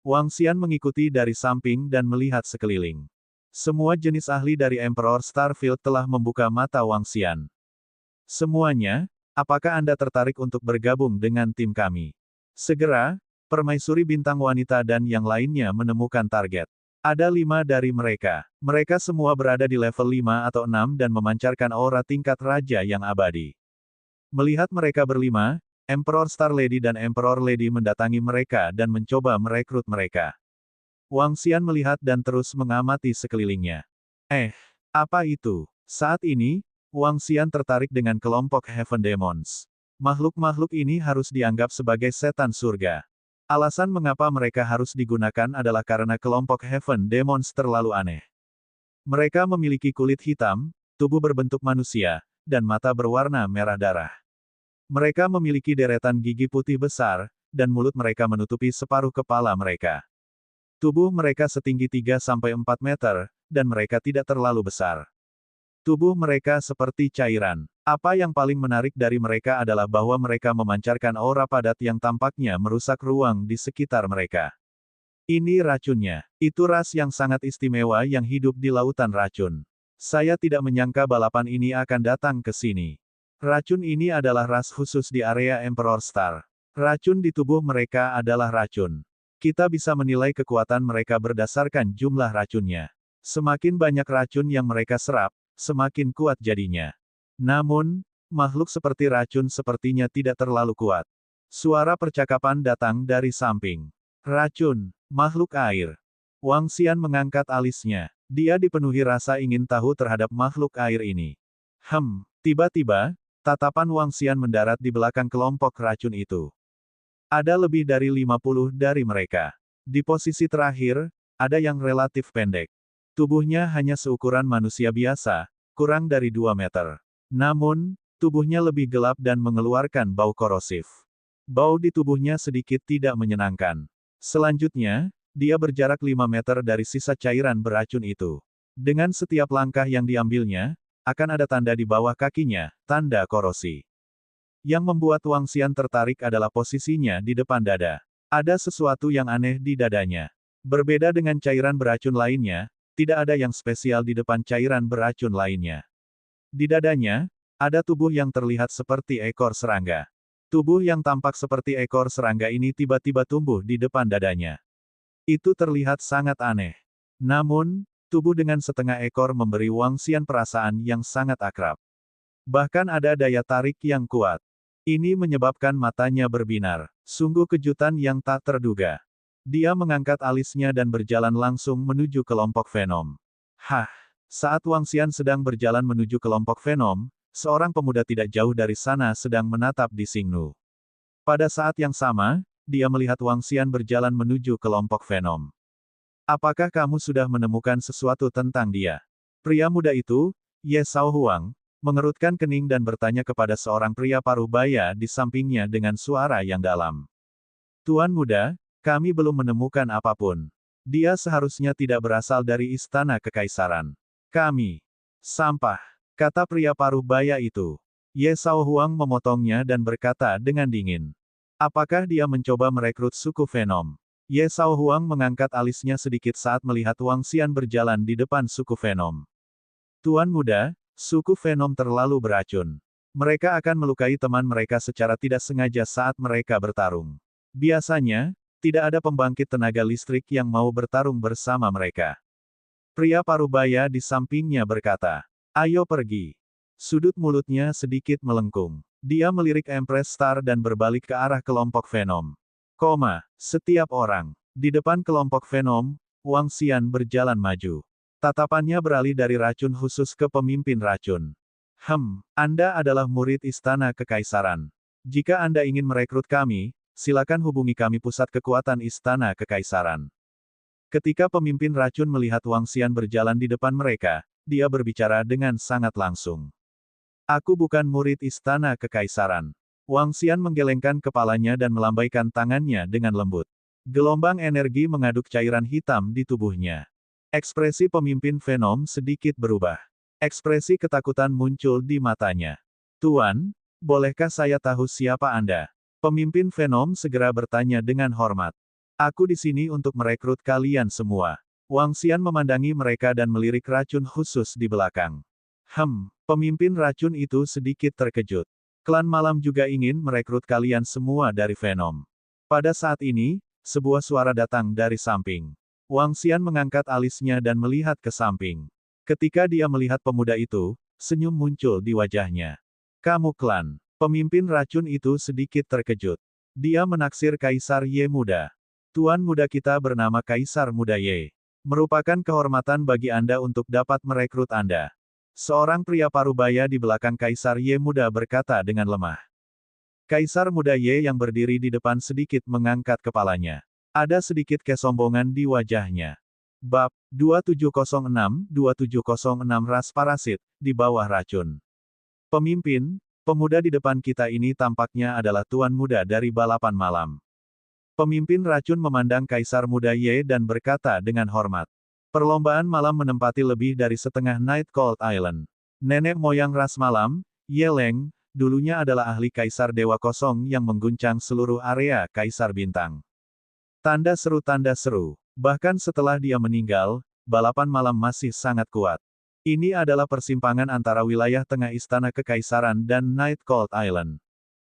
Wang Xian mengikuti dari samping dan melihat sekeliling. Semua jenis ahli dari Emperor Starfield telah membuka mata Wang Xian. Semuanya, apakah Anda tertarik untuk bergabung dengan tim kami? Segera, Permaisuri Bintang Wanita dan yang lainnya menemukan target. Ada 5 dari mereka. Mereka semua berada di level 5 atau 6 dan memancarkan aura tingkat raja yang abadi. Melihat mereka berlima, Emperor Star Lady dan Emperor Lady mendatangi mereka dan mencoba merekrut mereka. Wang Xian melihat dan terus mengamati sekelilingnya. Apa itu? Saat ini, Wang Xian tertarik dengan kelompok Heaven Demons. Makhluk-makhluk ini harus dianggap sebagai setan surga. Alasan mengapa mereka harus digunakan adalah karena kelompok Heaven Demons terlalu aneh. Mereka memiliki kulit hitam, tubuh berbentuk manusia, dan mata berwarna merah darah. Mereka memiliki deretan gigi putih besar, dan mulut mereka menutupi separuh kepala mereka. Tubuh mereka setinggi 3-4 meter, dan mereka tidak terlalu besar. Tubuh mereka seperti cairan. Apa yang paling menarik dari mereka adalah bahwa mereka memancarkan aura padat yang tampaknya merusak ruang di sekitar mereka. Ini racunnya. Itu ras yang sangat istimewa yang hidup di lautan racun. Saya tidak menyangka balapan ini akan datang ke sini. Racun ini adalah ras khusus di area Emperor Star. Racun di tubuh mereka adalah racun. Kita bisa menilai kekuatan mereka berdasarkan jumlah racunnya. Semakin banyak racun yang mereka serap, semakin kuat jadinya. Namun, makhluk seperti racun sepertinya tidak terlalu kuat. Suara percakapan datang dari samping. Racun, makhluk air. Wang Xian mengangkat alisnya. Dia dipenuhi rasa ingin tahu terhadap makhluk air ini. Tiba-tiba, tatapan Wang Xian mendarat di belakang kelompok racun itu. Ada lebih dari 50 dari mereka. Di posisi terakhir, ada yang relatif pendek. Tubuhnya hanya seukuran manusia biasa, kurang dari 2 meter. Namun, tubuhnya lebih gelap dan mengeluarkan bau korosif. Bau di tubuhnya sedikit tidak menyenangkan. Selanjutnya, dia berjarak 5 meter dari sisa cairan beracun itu. Dengan setiap langkah yang diambilnya, akan ada tanda di bawah kakinya, tanda korosi. Yang membuat Wang Xian tertarik adalah posisinya di depan dada. Ada sesuatu yang aneh di dadanya. Berbeda dengan cairan beracun lainnya, tidak ada yang spesial di depan cairan beracun lainnya. Di dadanya, ada tubuh yang terlihat seperti ekor serangga. Tubuh yang tampak seperti ekor serangga ini tiba-tiba tumbuh di depan dadanya. Itu terlihat sangat aneh. Namun, tubuh dengan setengah ekor memberi Wang Xian perasaan yang sangat akrab. Bahkan ada daya tarik yang kuat. Ini menyebabkan matanya berbinar. Sungguh kejutan yang tak terduga. Dia mengangkat alisnya dan berjalan langsung menuju kelompok Venom. Saat Wang Xian sedang berjalan menuju kelompok Venom, seorang pemuda tidak jauh dari sana sedang menatap di Xingnu. Pada saat yang sama, dia melihat Wang Xian berjalan menuju kelompok Venom. Apakah kamu sudah menemukan sesuatu tentang dia? Pria muda itu, Ye Sao Huang, mengerutkan kening dan bertanya kepada seorang pria paruh baya di sampingnya dengan suara yang dalam. Tuan muda, kami belum menemukan apapun. Dia seharusnya tidak berasal dari istana kekaisaran. Kami. Sampah, kata pria paruh baya itu. Ye Sao Huang memotongnya dan berkata dengan dingin. Apakah dia mencoba merekrut suku Venom? Ye Sao Huang mengangkat alisnya sedikit saat melihat Wang Xian berjalan di depan suku Venom. Tuan muda, suku Venom terlalu beracun. Mereka akan melukai teman mereka secara tidak sengaja saat mereka bertarung. Biasanya, tidak ada pembangkit tenaga listrik yang mau bertarung bersama mereka. Pria parubaya di sampingnya berkata, ayo pergi. Sudut mulutnya sedikit melengkung. Dia melirik Empress Star dan berbalik ke arah kelompok Venom. Setiap orang. Di depan kelompok Venom, Wang Xian berjalan maju. Tatapannya beralih dari racun khusus ke pemimpin racun. Anda adalah murid Istana Kekaisaran. Jika Anda ingin merekrut kami, silakan hubungi kami Pusat Kekuatan Istana Kekaisaran. Ketika pemimpin racun melihat Wang Xian berjalan di depan mereka, dia berbicara dengan sangat langsung. Aku bukan murid Istana Kekaisaran. Wang Xian menggelengkan kepalanya dan melambaikan tangannya dengan lembut. Gelombang energi mengaduk cairan hitam di tubuhnya. Ekspresi pemimpin Venom sedikit berubah. Ekspresi ketakutan muncul di matanya. Tuan, bolehkah saya tahu siapa Anda? Pemimpin Venom segera bertanya dengan hormat. Aku di sini untuk merekrut kalian semua. Wang Xian memandangi mereka dan melirik racun khusus di belakang. Pemimpin racun itu sedikit terkejut. Klan Malam juga ingin merekrut kalian semua dari Venom. Pada saat ini, sebuah suara datang dari samping. Wang Xian mengangkat alisnya dan melihat ke samping. Ketika dia melihat pemuda itu, senyum muncul di wajahnya. Kamu klan. Pemimpin racun itu sedikit terkejut. Dia menaksir Kaisar Ye muda. Tuan muda kita bernama Kaisar Muda Ye. Merupakan kehormatan bagi Anda untuk dapat merekrut Anda. Seorang pria parubaya di belakang Kaisar Ye muda berkata dengan lemah. Kaisar Muda Ye yang berdiri di depan sedikit mengangkat kepalanya. Ada sedikit kesombongan di wajahnya. Bab 2706 ras parasit, di bawah racun. Pemimpin, pemuda di depan kita ini tampaknya adalah tuan muda dari balapan malam. Pemimpin racun memandang Kaisar Muda Ye dan berkata dengan hormat. Perlombaan malam menempati lebih dari setengah Night Cold Island. Nenek moyang ras malam, Ye Leng, dulunya adalah ahli Kaisar Dewa Kosong yang mengguncang seluruh area Kaisar Bintang. Tanda seru. Bahkan setelah dia meninggal, balapan malam masih sangat kuat. Ini adalah persimpangan antara wilayah tengah Istana Kekaisaran dan Night Cold Island.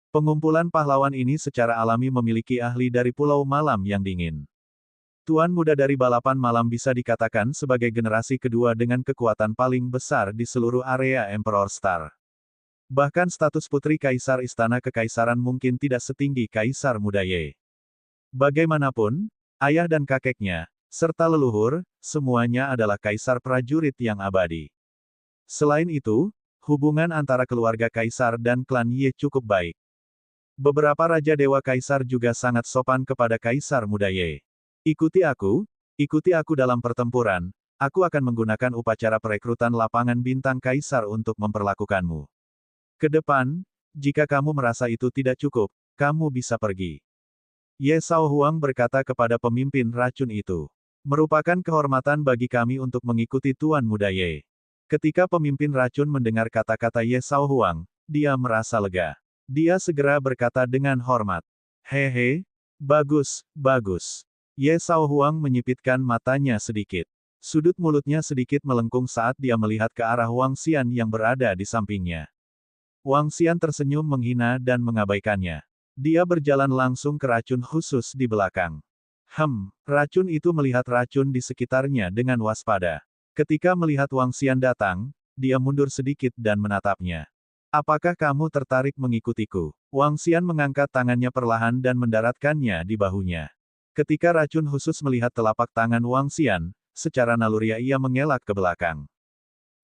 Pengumpulan pahlawan ini secara alami memiliki ahli dari Pulau Malam yang dingin. Tuan muda dari balapan malam bisa dikatakan sebagai generasi kedua dengan kekuatan paling besar di seluruh area Emperor Star. Bahkan status putri Kaisar Istana Kekaisaran mungkin tidak setinggi Kaisar Muda Ye. Bagaimanapun, ayah dan kakeknya, serta leluhur, semuanya adalah kaisar prajurit yang abadi. Selain itu, hubungan antara keluarga kaisar dan klan Ye cukup baik. Beberapa Raja Dewa Kaisar juga sangat sopan kepada Kaisar Muda Ye. Ikuti aku dalam pertempuran, aku akan menggunakan upacara perekrutan lapangan bintang kaisar untuk memperlakukanmu. Ke depan, jika kamu merasa itu tidak cukup, kamu bisa pergi. Ye Shaohuang berkata kepada pemimpin racun itu. Merupakan kehormatan bagi kami untuk mengikuti Tuan Muda Ye. Ketika pemimpin racun mendengar kata-kata Ye Shaohuang, dia merasa lega. Dia segera berkata dengan hormat. Hehe, bagus. Ye Shaohuang menyipitkan matanya sedikit. Sudut mulutnya sedikit melengkung saat dia melihat ke arah Wang Xian yang berada di sampingnya. Wang Xian tersenyum menghina dan mengabaikannya. Dia berjalan langsung ke racun khusus di belakang. Racun itu melihat racun di sekitarnya dengan waspada. Ketika melihat Wang Xian datang, dia mundur sedikit dan menatapnya. Apakah kamu tertarik mengikutiku? Wang Xian mengangkat tangannya perlahan dan mendaratkannya di bahunya. Ketika racun khusus melihat telapak tangan Wang Xian, secara naluriah ia mengelak ke belakang.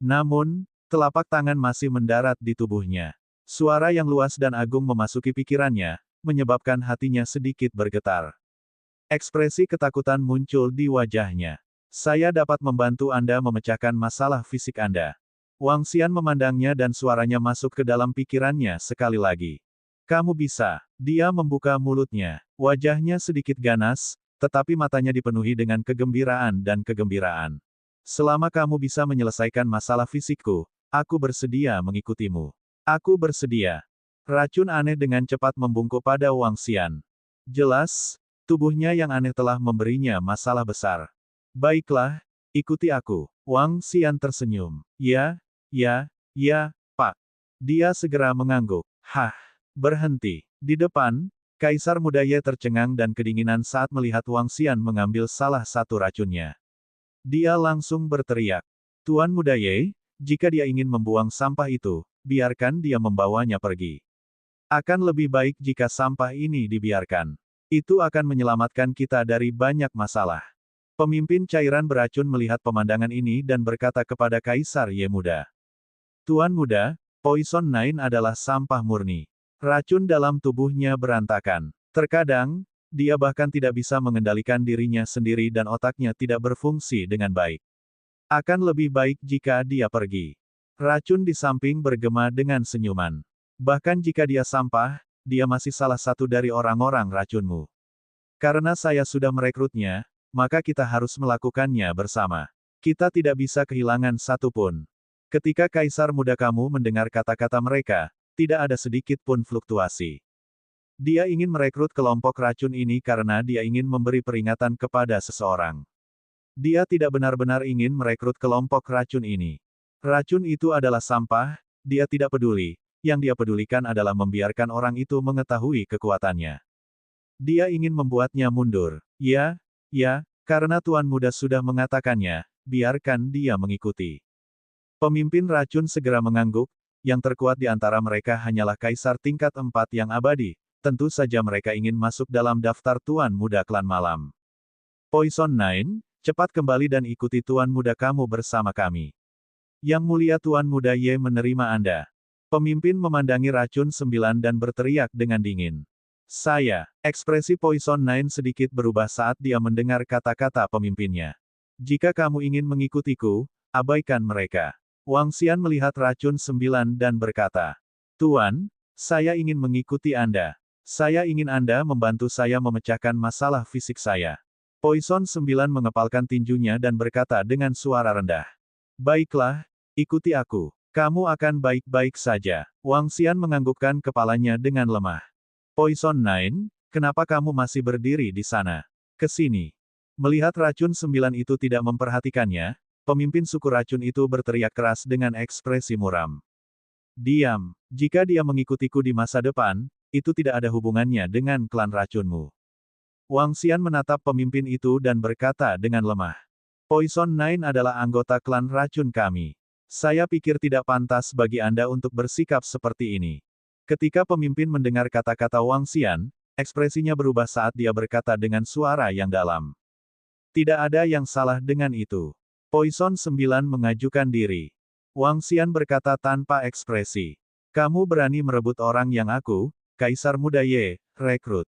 Namun, telapak tangan masih mendarat di tubuhnya. Suara yang luas dan agung memasuki pikirannya, menyebabkan hatinya sedikit bergetar. Ekspresi ketakutan muncul di wajahnya. Saya dapat membantu Anda memecahkan masalah fisik Anda. Wang Xian memandangnya dan suaranya masuk ke dalam pikirannya sekali lagi. Kamu bisa. Dia membuka mulutnya. Wajahnya sedikit ganas, tetapi matanya dipenuhi dengan kegembiraan. Selama kamu bisa menyelesaikan masalah fisikku, aku bersedia mengikutimu. Aku bersedia. Racun aneh dengan cepat membungkuk pada Wang Xian. Jelas, tubuhnya yang aneh telah memberinya masalah besar. Baiklah, ikuti aku. Wang Xian tersenyum. Ya, Pak. Dia segera mengangguk. Berhenti. Di depan, Kaisar Muda Ye tercengang dan kedinginan saat melihat Wang Xian mengambil salah satu racunnya. Dia langsung berteriak. Tuan Muda Ye, jika dia ingin membuang sampah itu, biarkan dia membawanya pergi. Akan lebih baik jika sampah ini dibiarkan. Itu akan menyelamatkan kita dari banyak masalah. Pemimpin cairan beracun melihat pemandangan ini dan berkata kepada Kaisar Ye Muda. Tuan Muda, Poison Nine adalah sampah murni. Racun dalam tubuhnya berantakan. Terkadang, dia bahkan tidak bisa mengendalikan dirinya sendiri dan otaknya tidak berfungsi dengan baik. Akan lebih baik jika dia pergi. Racun di samping bergema dengan senyuman. Bahkan jika dia sampah, dia masih salah satu dari orang-orang racunmu. Karena saya sudah merekrutnya, maka kita harus melakukannya bersama. Kita tidak bisa kehilangan satu pun. Ketika Kaisar Muda kamu mendengar kata-kata mereka, tidak ada sedikit pun fluktuasi. Dia ingin merekrut kelompok racun ini karena dia ingin memberi peringatan kepada seseorang. Dia tidak benar-benar ingin merekrut kelompok racun ini. Racun itu adalah sampah, dia tidak peduli. Yang dia pedulikan adalah membiarkan orang itu mengetahui kekuatannya. Dia ingin membuatnya mundur. Ya, karena Tuan Muda sudah mengatakannya, biarkan dia mengikuti. Pemimpin racun segera mengangguk. Yang terkuat di antara mereka hanyalah Kaisar tingkat 4 yang abadi, tentu saja mereka ingin masuk dalam daftar Tuan Muda Klan Malam. Poison Nine, cepat kembali dan ikuti Tuan Muda kamu bersama kami. Yang mulia Tuan Muda Ye menerima Anda. Pemimpin memandangi racun 9 dan berteriak dengan dingin. Ekspresi Poison Nine sedikit berubah saat dia mendengar kata-kata pemimpinnya. Jika kamu ingin mengikutiku, abaikan mereka. Wang Xian melihat racun 9 dan berkata, Tuan, saya ingin mengikuti Anda. Saya ingin Anda membantu saya memecahkan masalah fisik saya. Poison 9 mengepalkan tinjunya dan berkata dengan suara rendah. Baiklah, ikuti aku. Kamu akan baik-baik saja. Wang Xian menganggukkan kepalanya dengan lemah. Poison Nine, kenapa kamu masih berdiri di sana? Kesini. Melihat racun 9 itu tidak memperhatikannya, pemimpin suku racun itu berteriak keras dengan ekspresi muram. Diam, jika dia mengikutiku di masa depan, itu tidak ada hubungannya dengan klan racunmu. Wang Xian menatap pemimpin itu dan berkata dengan lemah. Poison Nine adalah anggota klan racun kami. Saya pikir tidak pantas bagi Anda untuk bersikap seperti ini. Ketika pemimpin mendengar kata-kata Wang Xian, ekspresinya berubah saat dia berkata dengan suara yang dalam. Tidak ada yang salah dengan itu. Poison 9 mengajukan diri. Wang Xian berkata tanpa ekspresi. Kamu berani merebut orang yang aku, Kaisar Muda Ye, rekrut.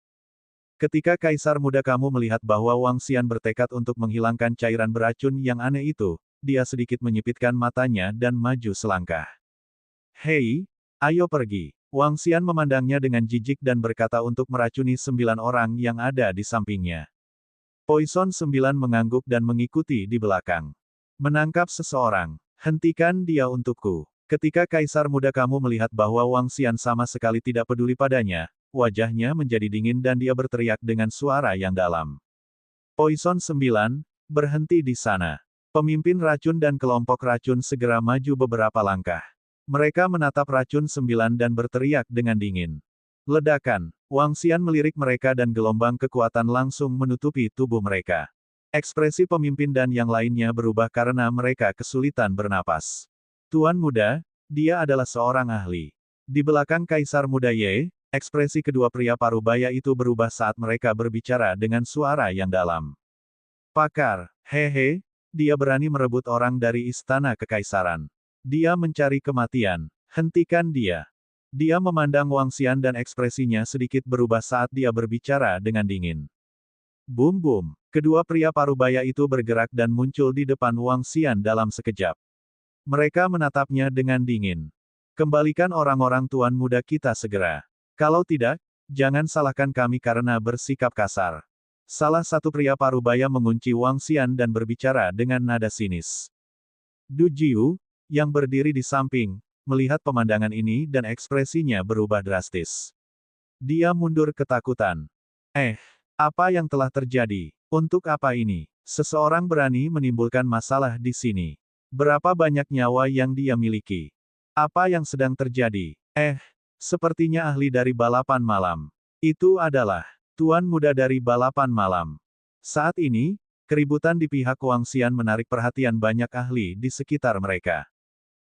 Ketika Kaisar Muda kamu melihat bahwa Wang Xian bertekad untuk menghilangkan cairan beracun yang aneh itu, dia sedikit menyipitkan matanya dan maju selangkah. Hei, ayo pergi. Wang Xian memandangnya dengan jijik dan berkata untuk meracuni 9 orang yang ada di sampingnya. Poison 9 mengangguk dan mengikuti di belakang. Menangkap seseorang. Hentikan dia untukku. Ketika Kaisar Muda kamu melihat bahwa Wang Xian sama sekali tidak peduli padanya, wajahnya menjadi dingin dan dia berteriak dengan suara yang dalam. Poison 9, berhenti di sana. Pemimpin racun dan kelompok racun segera maju beberapa langkah. Mereka menatap racun 9 dan berteriak dengan dingin. Ledakan. Wang Xian melirik mereka dan gelombang kekuatan langsung menutupi tubuh mereka. Ekspresi pemimpin dan yang lainnya berubah karena mereka kesulitan bernapas. Tuan Muda, dia adalah seorang ahli. Di belakang Kaisar Muda Ye, ekspresi kedua pria parubaya itu berubah saat mereka berbicara dengan suara yang dalam. Pakar, hehe. Dia berani merebut orang dari istana kekaisaran. Dia mencari kematian. Hentikan dia. Dia memandang Wang Xian dan ekspresinya sedikit berubah saat dia berbicara dengan dingin. Boom boom. Kedua pria parubaya itu bergerak dan muncul di depan Wang Xian dalam sekejap. Mereka menatapnya dengan dingin. Kembalikan orang-orang tuan muda kita segera. Kalau tidak, jangan salahkan kami karena bersikap kasar. Salah satu pria parubaya mengunci Wang Xian dan berbicara dengan nada sinis. Du Jiu, yang berdiri di samping, melihat pemandangan ini dan ekspresinya berubah drastis. Dia mundur ketakutan. Apa yang telah terjadi? Untuk apa ini? Seseorang berani menimbulkan masalah di sini. Berapa banyak nyawa yang dia miliki? Apa yang sedang terjadi? Sepertinya ahli dari balapan malam. Itu adalah Tuan Muda dari balapan malam. Saat ini, keributan di pihak Wang Xian menarik perhatian banyak ahli di sekitar mereka.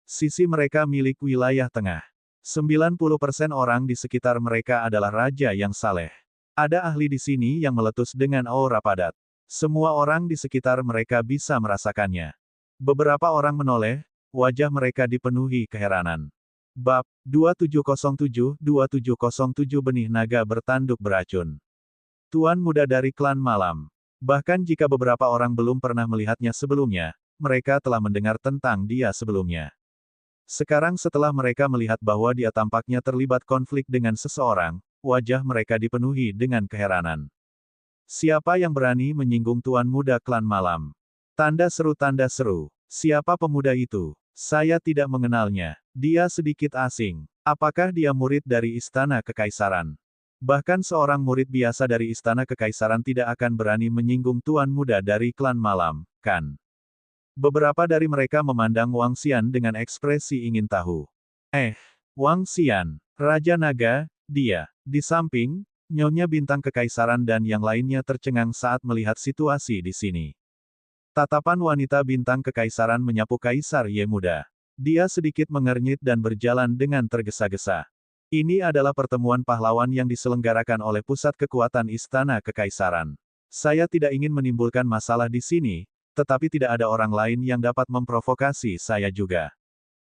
Sisi mereka milik wilayah tengah. 90% orang di sekitar mereka adalah raja yang saleh. Ada ahli di sini yang meletus dengan aura padat. Semua orang di sekitar mereka bisa merasakannya. Beberapa orang menoleh, wajah mereka dipenuhi keheranan. Bab 2707-2707 Benih Naga Bertanduk Beracun. Tuan Muda dari klan malam. Bahkan jika beberapa orang belum pernah melihatnya sebelumnya, mereka telah mendengar tentang dia sebelumnya. Sekarang setelah mereka melihat bahwa dia tampaknya terlibat konflik dengan seseorang, wajah mereka dipenuhi dengan keheranan. Siapa yang berani menyinggung Tuan Muda klan malam? Tanda seru. Siapa pemuda itu? Saya tidak mengenalnya. Dia sedikit asing. Apakah dia murid dari Istana Kekaisaran? Bahkan seorang murid biasa dari Istana Kekaisaran tidak akan berani menyinggung Tuan Muda dari klan malam, kan? Beberapa dari mereka memandang Wang Xian dengan ekspresi ingin tahu. Wang Xian, Raja Naga, dia. Di samping, Nyonya Bintang Kekaisaran dan yang lainnya tercengang saat melihat situasi di sini. Tatapan wanita Bintang Kekaisaran menyapu Kaisar Ye Muda. Dia sedikit mengernyit dan berjalan dengan tergesa-gesa. Ini adalah pertemuan pahlawan yang diselenggarakan oleh Pusat Kekuatan Istana Kekaisaran. Saya tidak ingin menimbulkan masalah di sini, tetapi tidak ada orang lain yang dapat memprovokasi saya juga.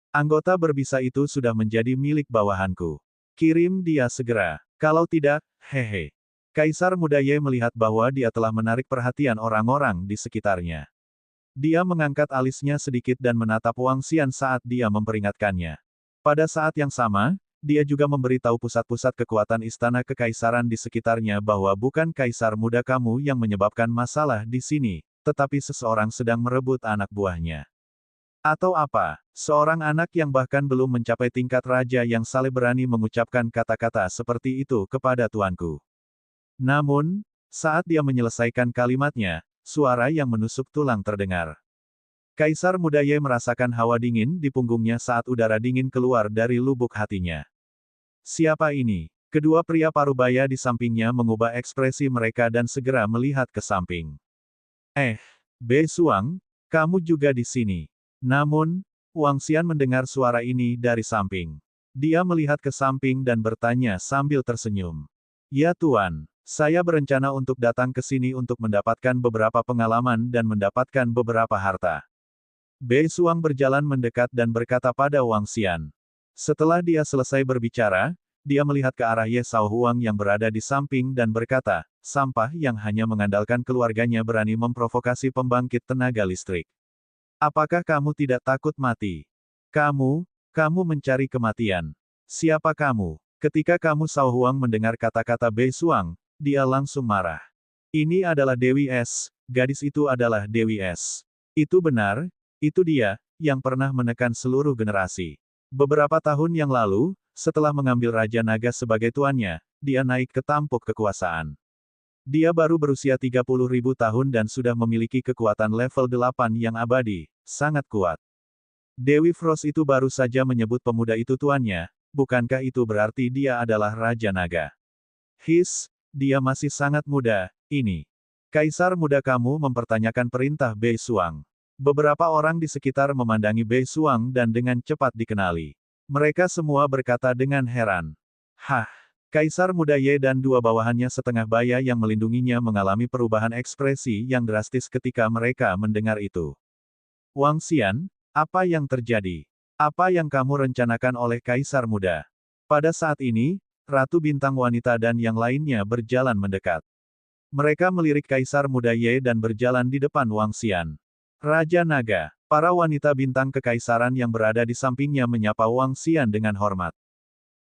Anggota berbisa itu sudah menjadi milik bawahanku. Kirim dia segera. Kalau tidak, hehe. Kaisar Muda Ye melihat bahwa dia telah menarik perhatian orang-orang di sekitarnya. Dia mengangkat alisnya sedikit dan menatap Wang Xian saat dia memperingatkannya. Pada saat yang sama, dia juga memberitahu pusat-pusat kekuatan Istana Kekaisaran di sekitarnya bahwa bukan Kaisar Muda kamu yang menyebabkan masalah di sini, tetapi seseorang sedang merebut anak buahnya. Atau apa? Seorang anak yang bahkan belum mencapai tingkat raja yang saleh berani mengucapkan kata-kata seperti itu kepada tuanku. Namun, saat dia menyelesaikan kalimatnya, suara yang menusuk tulang terdengar. Kaisar muda Ye merasakan hawa dingin di punggungnya saat udara dingin keluar dari lubuk hatinya. Siapa ini? Kedua pria parubaya di sampingnya mengubah ekspresi mereka dan segera melihat ke samping. Bei Suang, kamu juga di sini. Namun, Wang Xian mendengar suara ini dari samping. Dia melihat ke samping dan bertanya sambil tersenyum. Ya Tuan, saya berencana untuk datang ke sini untuk mendapatkan beberapa pengalaman dan mendapatkan beberapa harta. Bei Suang berjalan mendekat dan berkata pada Wang Xian. Setelah dia selesai berbicara, dia melihat ke arah Ye Sao Huang yang berada di samping dan berkata, sampah yang hanya mengandalkan keluarganya berani memprovokasi pembangkit tenaga listrik. Apakah kamu tidak takut mati? Kamu mencari kematian. Siapa kamu? Ketika kamu Sao Huang mendengar kata-kata Bei Suang, dia langsung marah. Ini adalah Dewi Es, gadis itu adalah Dewi Es. Itu benar, itu dia, yang pernah menekan seluruh generasi. Beberapa tahun yang lalu, setelah mengambil Raja Naga sebagai tuannya, dia naik ke tampuk kekuasaan. Dia baru berusia 30.000 tahun dan sudah memiliki kekuatan level 8 yang abadi, sangat kuat. Dewi Frost itu baru saja menyebut pemuda itu tuannya, bukankah itu berarti dia adalah Raja Naga? Dia masih sangat muda, ini. Kaisar muda kamu mempertanyakan perintah Bei Suang. Beberapa orang di sekitar memandangi Bei Suang dan dengan cepat dikenali. Mereka semua berkata dengan heran. Kaisar muda Ye dan dua bawahannya setengah baya yang melindunginya mengalami perubahan ekspresi yang drastis ketika mereka mendengar itu. Wang Xian, apa yang terjadi? Apa yang kamu rencanakan oleh Kaisar muda? Pada saat ini, Ratu Bintang Wanita dan yang lainnya berjalan mendekat. Mereka melirik Kaisar muda Ye dan berjalan di depan Wang Xian. Raja Naga, para wanita bintang kekaisaran yang berada di sampingnya menyapa Wang Xian dengan hormat.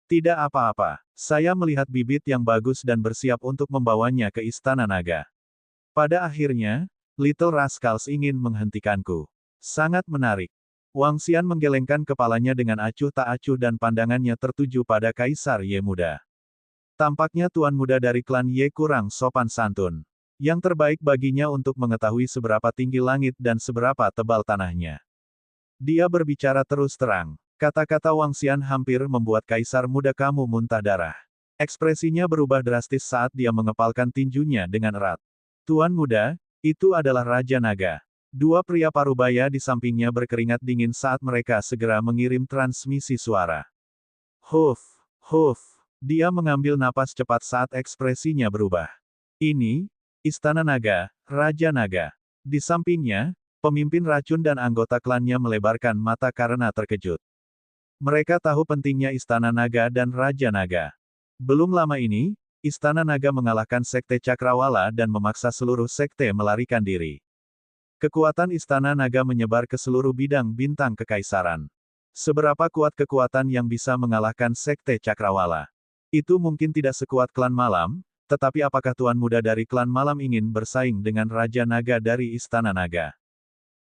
Tidak apa-apa, saya melihat bibit yang bagus dan bersiap untuk membawanya ke Istana Naga. Pada akhirnya, Little Rascals ingin menghentikanku. Sangat menarik. Wang Xian menggelengkan kepalanya dengan acuh tak acuh dan pandangannya tertuju pada Kaisar Ye muda. Tampaknya tuan muda dari klan Ye kurang sopan santun. Yang terbaik baginya untuk mengetahui seberapa tinggi langit dan seberapa tebal tanahnya. Dia berbicara terus terang. Kata-kata Wang Xian hampir membuat Kaisar muda kamu muntah darah. Ekspresinya berubah drastis saat dia mengepalkan tinjunya dengan erat. Tuan muda, itu adalah Raja Naga. Dua pria parubaya di sampingnya berkeringat dingin saat mereka segera mengirim transmisi suara. Dia mengambil napas cepat saat ekspresinya berubah. Ini, Istana Naga, Raja Naga. Di sampingnya, pemimpin racun dan anggota klannya melebarkan mata karena terkejut. Mereka tahu pentingnya Istana Naga dan Raja Naga. Belum lama ini, Istana Naga mengalahkan Sekte Cakrawala dan memaksa seluruh sekte melarikan diri. Kekuatan Istana Naga menyebar ke seluruh bidang bintang kekaisaran. Seberapa kuat kekuatan yang bisa mengalahkan Sekte Cakrawala? Itu mungkin tidak sekuat klan malam, tetapi apakah Tuan Muda dari klan malam ingin bersaing dengan Raja Naga dari Istana Naga?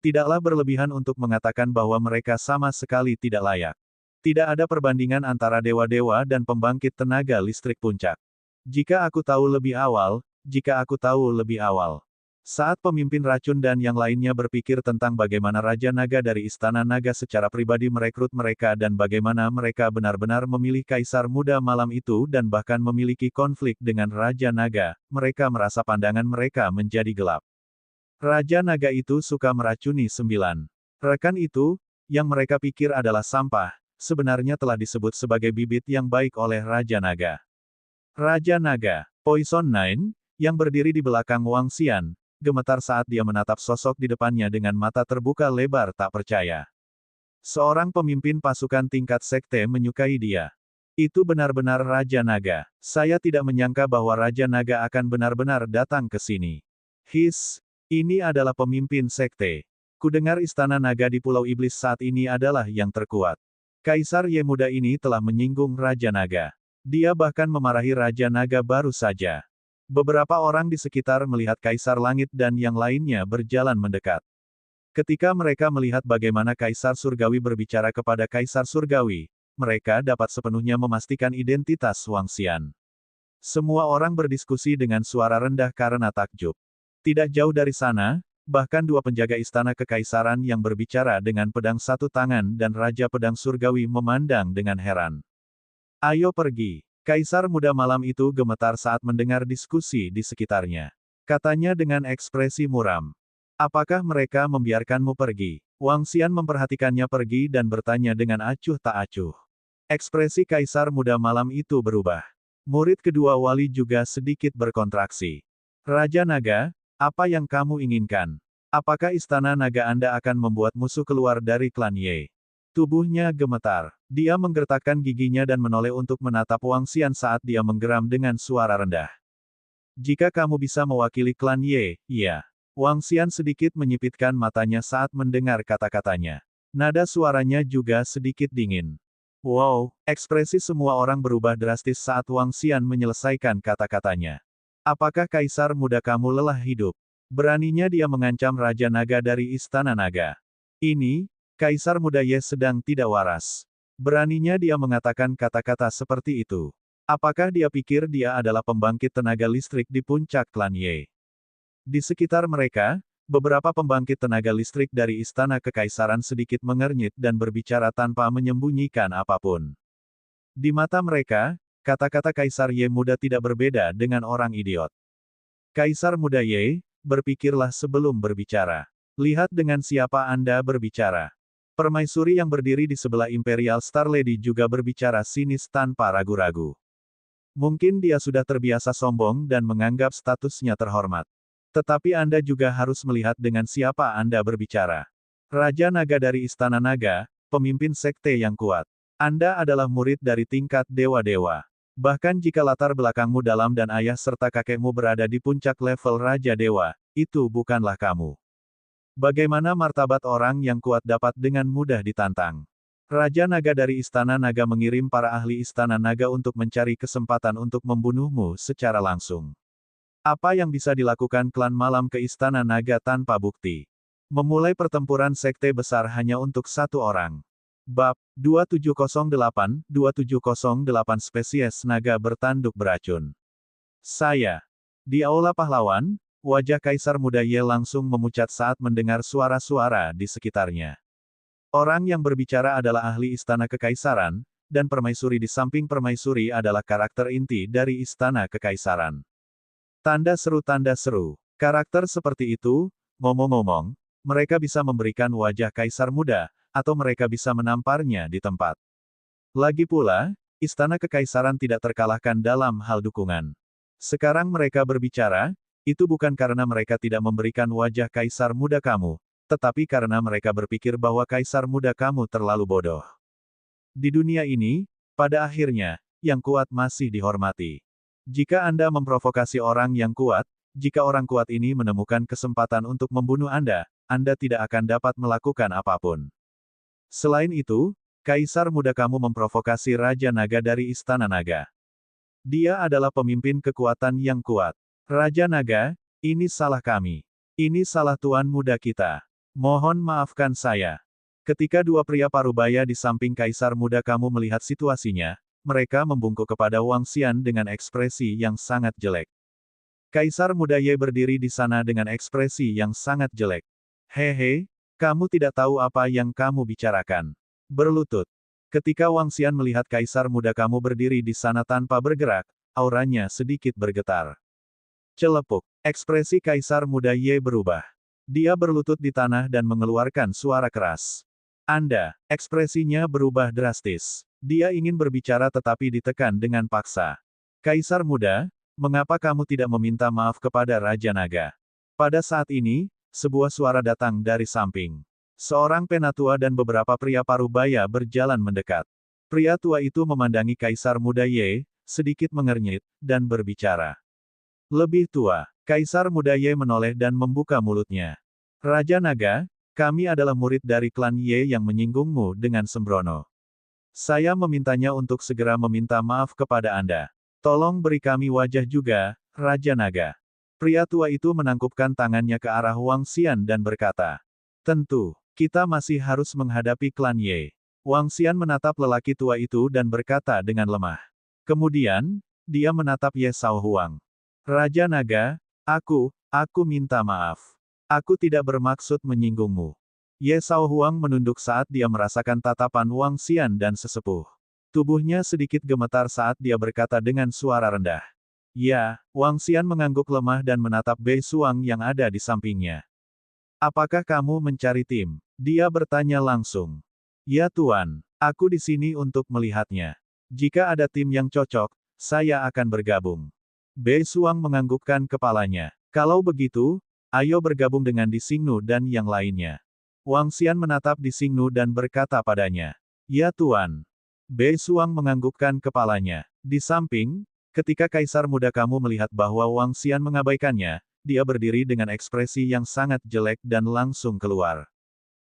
Tidaklah berlebihan untuk mengatakan bahwa mereka sama sekali tidak layak. Tidak ada perbandingan antara dewa-dewa dan pembangkit tenaga listrik puncak. Jika aku tahu lebih awal. Saat pemimpin racun dan yang lainnya berpikir tentang bagaimana Raja Naga dari Istana Naga secara pribadi merekrut mereka dan bagaimana mereka benar-benar memilih Kaisar Muda malam itu dan bahkan memiliki konflik dengan Raja Naga, mereka merasa pandangan mereka menjadi gelap. Raja Naga itu suka meracuni 9 rekan itu, yang mereka pikir adalah sampah, sebenarnya telah disebut sebagai bibit yang baik oleh Raja Naga. Raja Naga, Poison Nine, yang berdiri di belakang Wang Xian, gemetar saat dia menatap sosok di depannya dengan mata terbuka lebar tak percaya. Seorang pemimpin pasukan tingkat sekte menyukai dia. Itu benar-benar Raja Naga. Saya tidak menyangka bahwa Raja Naga akan benar-benar datang ke sini. Ini adalah pemimpin sekte. Kudengar Istana Naga di Pulau Iblis saat ini adalah yang terkuat. Kaisar Ye muda ini telah menyinggung Raja Naga. Dia bahkan memarahi Raja Naga baru saja. Beberapa orang di sekitar melihat Kaisar Langit dan yang lainnya berjalan mendekat. Ketika mereka melihat bagaimana Kaisar Surgawi berbicara kepada Kaisar Surgawi, mereka dapat sepenuhnya memastikan identitas Wang Xian. Semua orang berdiskusi dengan suara rendah karena takjub. Tidak jauh dari sana, bahkan dua penjaga istana kekaisaran yang berbicara dengan pedang satu tangan dan Raja Pedang Surgawi memandang dengan heran. Ayo pergi. Kaisar muda malam itu gemetar saat mendengar diskusi di sekitarnya. Katanya dengan ekspresi muram. Apakah mereka membiarkanmu pergi? Wang Xian memperhatikannya pergi dan bertanya dengan acuh tak acuh. Ekspresi Kaisar muda malam itu berubah. Murid kedua wali juga sedikit berkontraksi. Raja Naga, apa yang kamu inginkan? Apakah istana naga Anda akan membuat musuh keluar dari klan Ye? Tubuhnya gemetar. Dia menggertakkan giginya dan menoleh untuk menatap Wang Xian saat dia menggeram dengan suara rendah. Jika kamu bisa mewakili klan Ye, iya. Wang Xian sedikit menyipitkan matanya saat mendengar kata-katanya. Nada suaranya juga sedikit dingin. Wow, ekspresi semua orang berubah drastis saat Wang Xian menyelesaikan kata-katanya. Apakah Kaisar muda kamu lelah hidup? Beraninya dia mengancam Raja Naga dari Istana Naga. Ini, Kaisar muda Ye sedang tidak waras. Beraninya dia mengatakan kata-kata seperti itu. Apakah dia pikir dia adalah pembangkit tenaga listrik di puncak klan Ye? Di sekitar mereka, beberapa pembangkit tenaga listrik dari Istana Kekaisaran sedikit mengernyit dan berbicara tanpa menyembunyikan apapun. Di mata mereka, kata-kata Kaisar Ye muda tidak berbeda dengan orang idiot. Kaisar muda Ye, berpikirlah sebelum berbicara. Lihat dengan siapa Anda berbicara. Permaisuri yang berdiri di sebelah Imperial Star Lady juga berbicara sinis tanpa ragu-ragu. Mungkin dia sudah terbiasa sombong dan menganggap statusnya terhormat. Tetapi Anda juga harus melihat dengan siapa Anda berbicara. Raja Naga dari Istana Naga, pemimpin sekte yang kuat. Anda adalah murid dari tingkat dewa-dewa. Bahkan jika latar belakangmu dalam dan ayah serta kakekmu berada di puncak level Raja Dewa, itu bukanlah kamu. Bagaimana martabat orang yang kuat dapat dengan mudah ditantang? Raja Naga dari Istana Naga mengirim para ahli Istana Naga untuk mencari kesempatan untuk membunuhmu secara langsung. Apa yang bisa dilakukan klan malam ke Istana Naga tanpa bukti? Memulai pertempuran sekte besar hanya untuk satu orang. Bab 2708 spesies naga bertanduk beracun. Saya. Di Aula Pahlawan, wajah Kaisar muda Ye langsung memucat saat mendengar suara-suara di sekitarnya. Orang yang berbicara adalah ahli Istana Kekaisaran, dan permaisuri di samping permaisuri adalah karakter inti dari Istana Kekaisaran. Tanda seru. Karakter seperti itu, ngomong-ngomong, mereka bisa memberikan wajah Kaisar muda, atau mereka bisa menamparnya di tempat. Lagi pula, Istana Kekaisaran tidak terkalahkan dalam hal dukungan. Sekarang mereka berbicara, itu bukan karena mereka tidak memberikan wajah Kaisar muda kamu, tetapi karena mereka berpikir bahwa Kaisar muda kamu terlalu bodoh. Di dunia ini, pada akhirnya, yang kuat masih dihormati. Jika Anda memprovokasi orang yang kuat, jika orang kuat ini menemukan kesempatan untuk membunuh Anda tidak akan dapat melakukan apapun. Selain itu, Kaisar muda kamu memprovokasi Raja Naga dari Istana Naga. Dia adalah pemimpin kekuatan yang kuat. Raja Naga, ini salah kami. Ini salah tuan muda kita. Mohon maafkan saya. Ketika dua pria parubaya di samping Kaisar muda kamu melihat situasinya, mereka membungkuk kepada Wang Xian dengan ekspresi yang sangat jelek. Kaisar muda Ye berdiri di sana dengan ekspresi yang sangat jelek. Hehe, kamu tidak tahu apa yang kamu bicarakan. Berlutut. Ketika Wang Xian melihat Kaisar muda kamu berdiri di sana tanpa bergerak, auranya sedikit bergetar. Celepuk. Ekspresi Kaisar muda Ye berubah. Dia berlutut di tanah dan mengeluarkan suara keras. Anda, ekspresinya berubah drastis. Dia ingin berbicara tetapi ditekan dengan paksa. Kaisar muda, mengapa kamu tidak meminta maaf kepada Raja Naga? Pada saat ini, sebuah suara datang dari samping. Seorang penatua dan beberapa pria parubaya berjalan mendekat. Pria tua itu memandangi Kaisar muda Ye, sedikit mengernyit, dan berbicara. Lebih tua, Kaisar muda Ye menoleh dan membuka mulutnya. Raja Naga, kami adalah murid dari klan Ye yang menyinggungmu dengan sembrono. Saya memintanya untuk segera meminta maaf kepada Anda. Tolong beri kami wajah juga, Raja Naga. Pria tua itu menangkupkan tangannya ke arah Wang Xian dan berkata. Tentu, kita masih harus menghadapi klan Ye. Wang Xian menatap lelaki tua itu dan berkata dengan lemah. Kemudian, dia menatap Ye Shaohuang. Raja Naga, aku minta maaf. Aku tidak bermaksud menyinggungmu. Ye Shaohuang menunduk saat dia merasakan tatapan Wang Xian dan sesepuh. Tubuhnya sedikit gemetar saat dia berkata dengan suara rendah. Ya, Wang Xian mengangguk lemah dan menatap Bei Suang yang ada di sampingnya. Apakah kamu mencari tim? Dia bertanya langsung. Ya Tuan, aku di sini untuk melihatnya. Jika ada tim yang cocok, saya akan bergabung. Bei Suang menganggukkan kepalanya. Kalau begitu, ayo bergabung dengan Di Xingnu dan yang lainnya. Wang Xian menatap Di Xingnu dan berkata padanya. Ya Tuan. Bei Suang menganggukkan kepalanya. Di samping, ketika Kaisar Muda kamu melihat bahwa Wang Xian mengabaikannya, dia berdiri dengan ekspresi yang sangat jelek dan langsung keluar.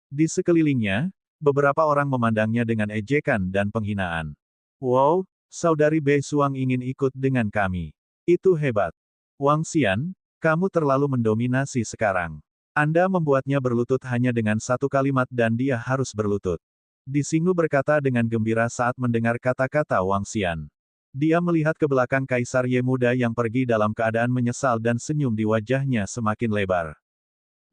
Di sekelilingnya, beberapa orang memandangnya dengan ejekan dan penghinaan. Wow, saudari Bei Suang ingin ikut dengan kami. Itu hebat. Wang Xian, kamu terlalu mendominasi sekarang. Anda membuatnya berlutut hanya dengan satu kalimat dan dia harus berlutut. Di Xingnu berkata dengan gembira saat mendengar kata-kata Wang Xian. Dia melihat ke belakang Kaisar Ye muda yang pergi dalam keadaan menyesal dan senyum di wajahnya semakin lebar.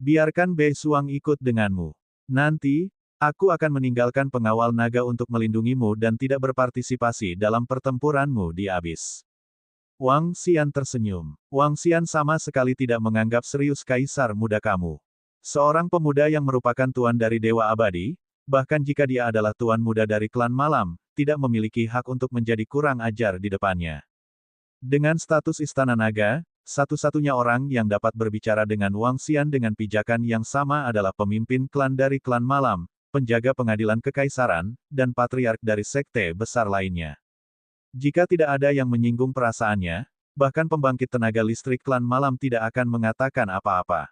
Biarkan Bei Suang ikut denganmu. Nanti, aku akan meninggalkan pengawal naga untuk melindungimu dan tidak berpartisipasi dalam pertempuranmu di Abis. Wang Xian tersenyum. Wang Xian sama sekali tidak menganggap serius Kaisar Muda kamu. Seorang pemuda yang merupakan tuan dari Dewa Abadi, bahkan jika dia adalah tuan muda dari klan malam, tidak memiliki hak untuk menjadi kurang ajar di depannya. Dengan status Istana Naga, satu-satunya orang yang dapat berbicara dengan Wang Xian dengan pijakan yang sama adalah pemimpin klan dari klan malam, penjaga pengadilan kekaisaran, dan patriark dari sekte besar lainnya. Jika tidak ada yang menyinggung perasaannya, bahkan pembangkit tenaga listrik klan malam tidak akan mengatakan apa-apa.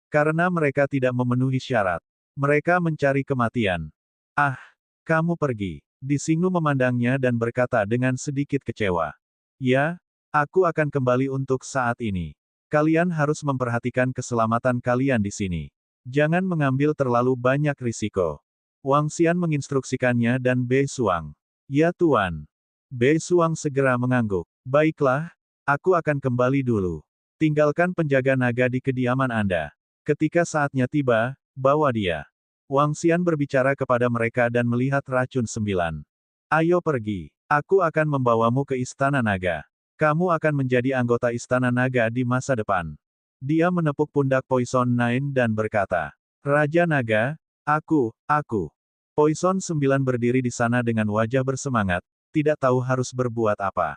Karena mereka tidak memenuhi syarat. Mereka mencari kematian. Ah, kamu pergi. Di Xingnu memandangnya dan berkata dengan sedikit kecewa. Ya, aku akan kembali untuk saat ini. Kalian harus memperhatikan keselamatan kalian di sini. Jangan mengambil terlalu banyak risiko. Wang Xian menginstruksikannya dan Bei Suang. Ya Tuan. Bei Suang segera mengangguk. Baiklah, aku akan kembali dulu. Tinggalkan penjaga naga di kediaman Anda. Ketika saatnya tiba, bawa dia. Wang Xian berbicara kepada mereka dan melihat racun 9. Ayo pergi. Aku akan membawamu ke Istana Naga. Kamu akan menjadi anggota Istana Naga di masa depan. Dia menepuk pundak Poison 9 dan berkata. Raja Naga, aku. Poison 9 berdiri di sana dengan wajah bersemangat, tidak tahu harus berbuat apa.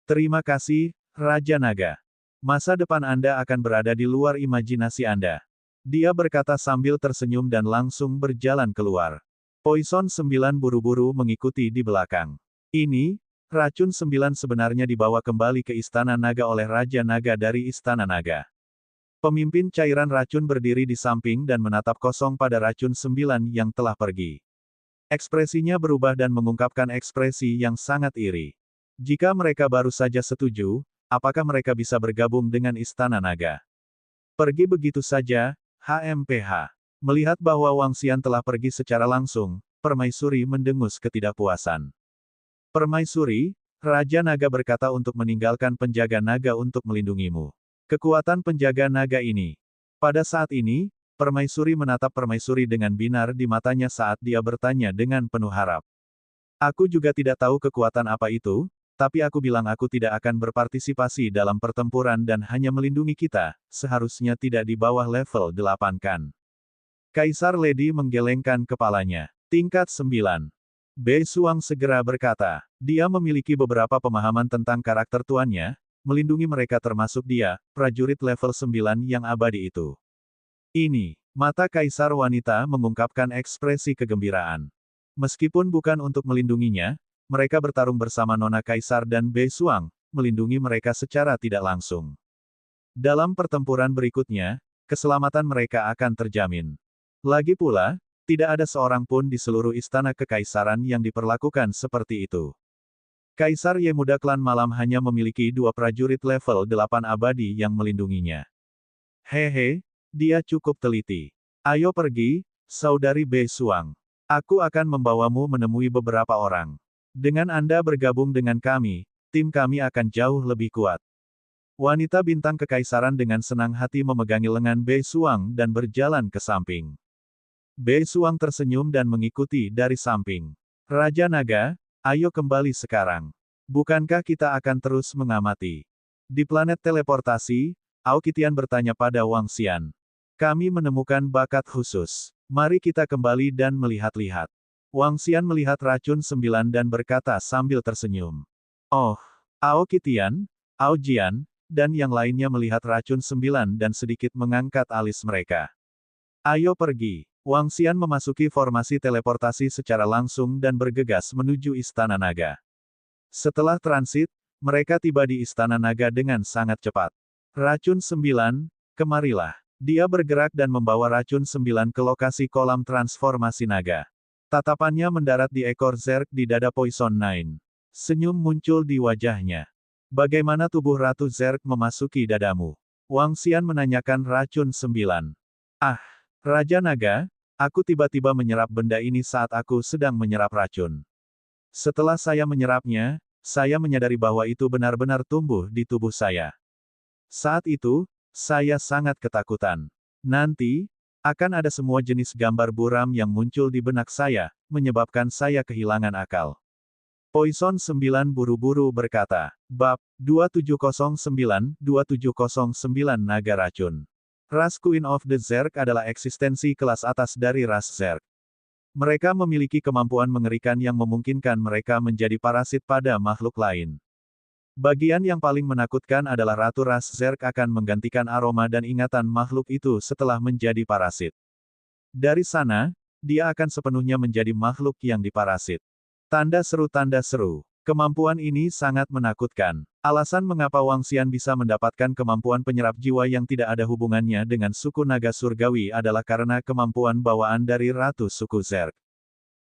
Terima kasih, Raja Naga. Masa depan Anda akan berada di luar imajinasi Anda. Dia berkata sambil tersenyum dan langsung berjalan keluar. Poison 9 buru-buru mengikuti di belakang. Ini, racun 9 sebenarnya dibawa kembali ke Istana Naga oleh Raja Naga dari Istana Naga. Pemimpin cairan racun berdiri di samping dan menatap kosong pada racun 9 yang telah pergi. Ekspresinya berubah dan mengungkapkan ekspresi yang sangat iri. Jika mereka baru saja setuju, apakah mereka bisa bergabung dengan Istana Naga? Pergi begitu saja, HMPH. Melihat bahwa Wang Xian telah pergi secara langsung, Permaisuri mendengus ketidakpuasan. Permaisuri, Raja Naga berkata untuk meninggalkan penjaga naga untuk melindungimu. Kekuatan penjaga naga ini. Pada saat ini, Permaisuri menatap Permaisuri dengan binar di matanya saat dia bertanya dengan penuh harap. Aku juga tidak tahu kekuatan apa itu, tapi aku bilang aku tidak akan berpartisipasi dalam pertempuran dan hanya melindungi kita, seharusnya tidak di bawah level 8 kan. Kaisar Lady menggelengkan kepalanya. Tingkat 9. Bei Suang segera berkata, dia memiliki beberapa pemahaman tentang karakter tuannya, melindungi mereka termasuk dia, prajurit level 9 yang abadi itu. Ini, mata Kaisar wanita mengungkapkan ekspresi kegembiraan. Meskipun bukan untuk melindunginya, mereka bertarung bersama Nona Kaisar dan Bei Suang, melindungi mereka secara tidak langsung. Dalam pertempuran berikutnya, keselamatan mereka akan terjamin. Lagi pula, tidak ada seorang pun di seluruh istana kekaisaran yang diperlakukan seperti itu. Kaisar Ye Muda klan malam hanya memiliki 2 prajurit level 8 abadi yang melindunginya. Hehe, dia cukup teliti. Ayo pergi, saudari Bei Suang. Aku akan membawamu menemui beberapa orang. Dengan Anda bergabung dengan kami, tim kami akan jauh lebih kuat. Wanita bintang kekaisaran dengan senang hati memegangi lengan Bei Suang dan berjalan ke samping. Bei Suang tersenyum dan mengikuti dari samping. Raja Naga, ayo kembali sekarang. Bukankah kita akan terus mengamati? Di planet teleportasi, Aokitian bertanya pada Wang Xian. Kami menemukan bakat khusus. Mari kita kembali dan melihat-lihat. Wang Xian melihat racun 9 dan berkata sambil tersenyum. Oh, Aokitian, Aojian, dan yang lainnya melihat racun 9 dan sedikit mengangkat alis mereka. Ayo pergi. Wang Xian memasuki formasi teleportasi secara langsung dan bergegas menuju Istana Naga. Setelah transit, mereka tiba di Istana Naga dengan sangat cepat. Racun 9, kemarilah. Dia bergerak dan membawa racun 9 ke lokasi kolam transformasi naga. Tatapannya mendarat di ekor Zerg di dada Poison Nine. Senyum muncul di wajahnya. Bagaimana tubuh Ratu Zerg memasuki dadamu? Wang Xian menanyakan racun 9. Ah, Raja Naga, aku tiba-tiba menyerap benda ini saat aku sedang menyerap racun. Setelah saya menyerapnya, saya menyadari bahwa itu benar-benar tumbuh di tubuh saya. Saat itu, saya sangat ketakutan. Nanti, akan ada semua jenis gambar buram yang muncul di benak saya, menyebabkan saya kehilangan akal. Poison 9 buru-buru berkata, Bab 2709-2709 Naga Racun. Ras Queen of the Zerg adalah eksistensi kelas atas dari ras Zerg. Mereka memiliki kemampuan mengerikan yang memungkinkan mereka menjadi parasit pada makhluk lain. Bagian yang paling menakutkan adalah Ratu Ras Zerg akan menggantikan aroma dan ingatan makhluk itu setelah menjadi parasit. Dari sana, dia akan sepenuhnya menjadi makhluk yang diparasit. Tanda seru. Kemampuan ini sangat menakutkan. Alasan mengapa Wang Xian bisa mendapatkan kemampuan penyerap jiwa yang tidak ada hubungannya dengan suku naga surgawi adalah karena kemampuan bawaan dari Ratu suku Zerg.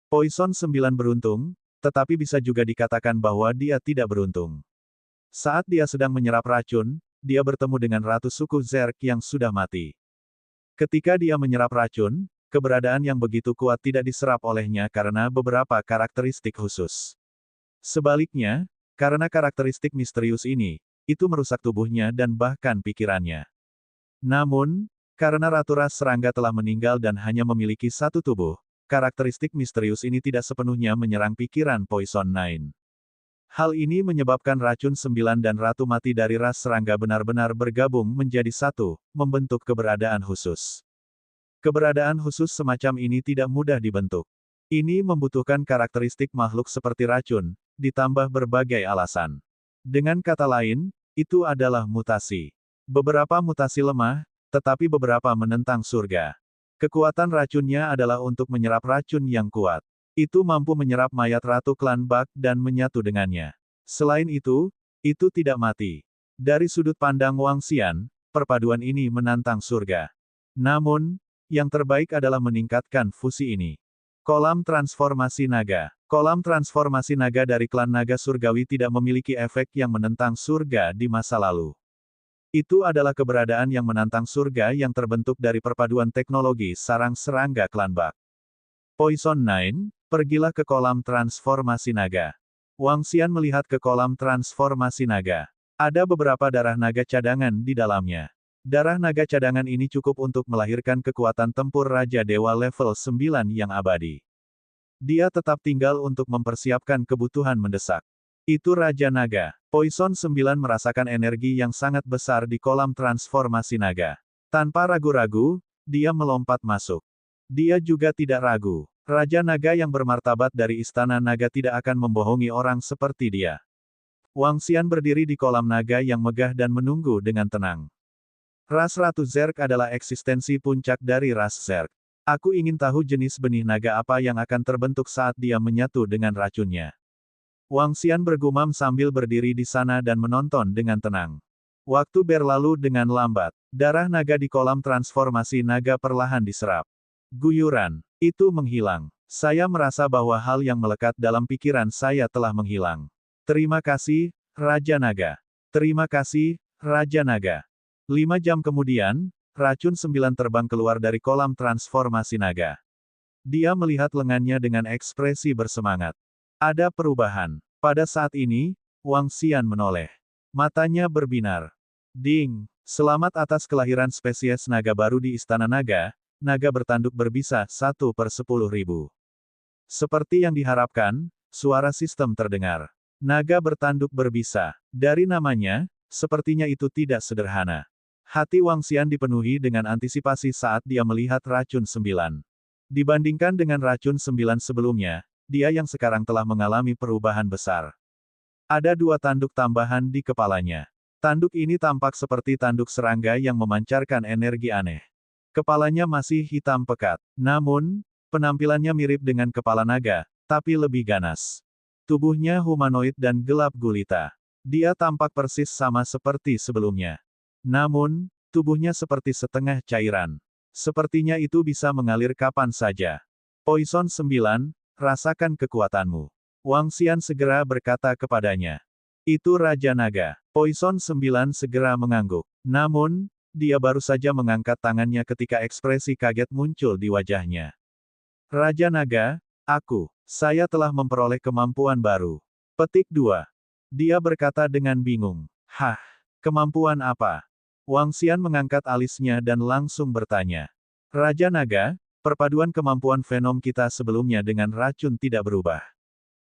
Poison 9 beruntung, tetapi bisa juga dikatakan bahwa dia tidak beruntung. Saat dia sedang menyerap racun, dia bertemu dengan Ratu suku Zerg yang sudah mati. Ketika dia menyerap racun, keberadaan yang begitu kuat tidak diserap olehnya karena beberapa karakteristik khusus. Sebaliknya, karena karakteristik misterius ini, itu merusak tubuhnya dan bahkan pikirannya. Namun, karena Ratu Ras Serangga telah meninggal dan hanya memiliki satu tubuh, karakteristik misterius ini tidak sepenuhnya menyerang pikiran Poison Nine. Hal ini menyebabkan racun 9 dan Ratu Mati dari ras serangga benar-benar bergabung menjadi satu, membentuk keberadaan khusus. Keberadaan khusus semacam ini tidak mudah dibentuk. Ini membutuhkan karakteristik makhluk seperti racun, ditambah berbagai alasan. Dengan kata lain, itu adalah mutasi. Beberapa mutasi lemah, tetapi beberapa menentang surga. Kekuatan racunnya adalah untuk menyerap racun yang kuat. Itu mampu menyerap mayat Ratu Klan Bak dan menyatu dengannya. Selain itu tidak mati. Dari sudut pandang Wang Xian, perpaduan ini menantang surga. Namun, yang terbaik adalah meningkatkan fusi ini. Kolam transformasi naga. Kolam transformasi naga dari klan naga surgawi tidak memiliki efek yang menentang surga di masa lalu. Itu adalah keberadaan yang menantang surga yang terbentuk dari perpaduan teknologi sarang serangga klan Bak. Poison Nine, pergilah ke kolam transformasi naga. Wang Xian melihat ke kolam transformasi naga. Ada beberapa darah naga cadangan di dalamnya. Darah naga cadangan ini cukup untuk melahirkan kekuatan tempur Raja Dewa level 9 yang abadi. Dia tetap tinggal untuk mempersiapkan kebutuhan mendesak. Itu Raja Naga. Poison 9 merasakan energi yang sangat besar di kolam transformasi naga. Tanpa ragu-ragu, dia melompat masuk. Dia juga tidak ragu. Raja Naga yang bermartabat dari Istana Naga tidak akan membohongi orang seperti dia. Wang Xian berdiri di kolam naga yang megah dan menunggu dengan tenang. Ras Ratu Zerg adalah eksistensi puncak dari ras Zerg. Aku ingin tahu jenis benih naga apa yang akan terbentuk saat dia menyatu dengan racunnya. Wang Xian bergumam sambil berdiri di sana dan menonton dengan tenang. Waktu berlalu dengan lambat. Darah naga di kolam transformasi naga perlahan diserap. Guyuran itu menghilang. Saya merasa bahwa hal yang melekat dalam pikiran saya telah menghilang. Terima kasih, Raja Naga. Terima kasih, Raja Naga. 5 jam kemudian, Racun 9 terbang keluar dari kolam transformasi naga. Dia melihat lengannya dengan ekspresi bersemangat. Ada perubahan. Pada saat ini, Wang Xian menoleh. Matanya berbinar. Ding! Selamat atas kelahiran spesies naga baru di Istana Naga, naga bertanduk berbisa 1/10.000. Seperti yang diharapkan, suara sistem terdengar. Naga bertanduk berbisa. Dari namanya, sepertinya itu tidak sederhana. Hati Wang Xian dipenuhi dengan antisipasi saat dia melihat racun 9. Dibandingkan dengan racun 9 sebelumnya, dia yang sekarang telah mengalami perubahan besar. Ada 2 tanduk tambahan di kepalanya. Tanduk ini tampak seperti tanduk serangga yang memancarkan energi aneh. Kepalanya masih hitam pekat. Namun, penampilannya mirip dengan kepala naga, tapi lebih ganas. Tubuhnya humanoid dan gelap gulita. Dia tampak persis sama seperti sebelumnya. Namun, tubuhnya seperti setengah cairan. Sepertinya itu bisa mengalir kapan saja. Poison 9, rasakan kekuatanmu. Wang Xian segera berkata kepadanya. Itu Raja Naga. Poison 9 segera mengangguk. Namun, dia baru saja mengangkat tangannya ketika ekspresi kaget muncul di wajahnya. Raja Naga, saya telah memperoleh kemampuan baru. Petik 2. Dia berkata dengan bingung. Hah, kemampuan apa? Wang Xian mengangkat alisnya dan langsung bertanya. Raja Naga, perpaduan kemampuan Venom kita sebelumnya dengan racun tidak berubah.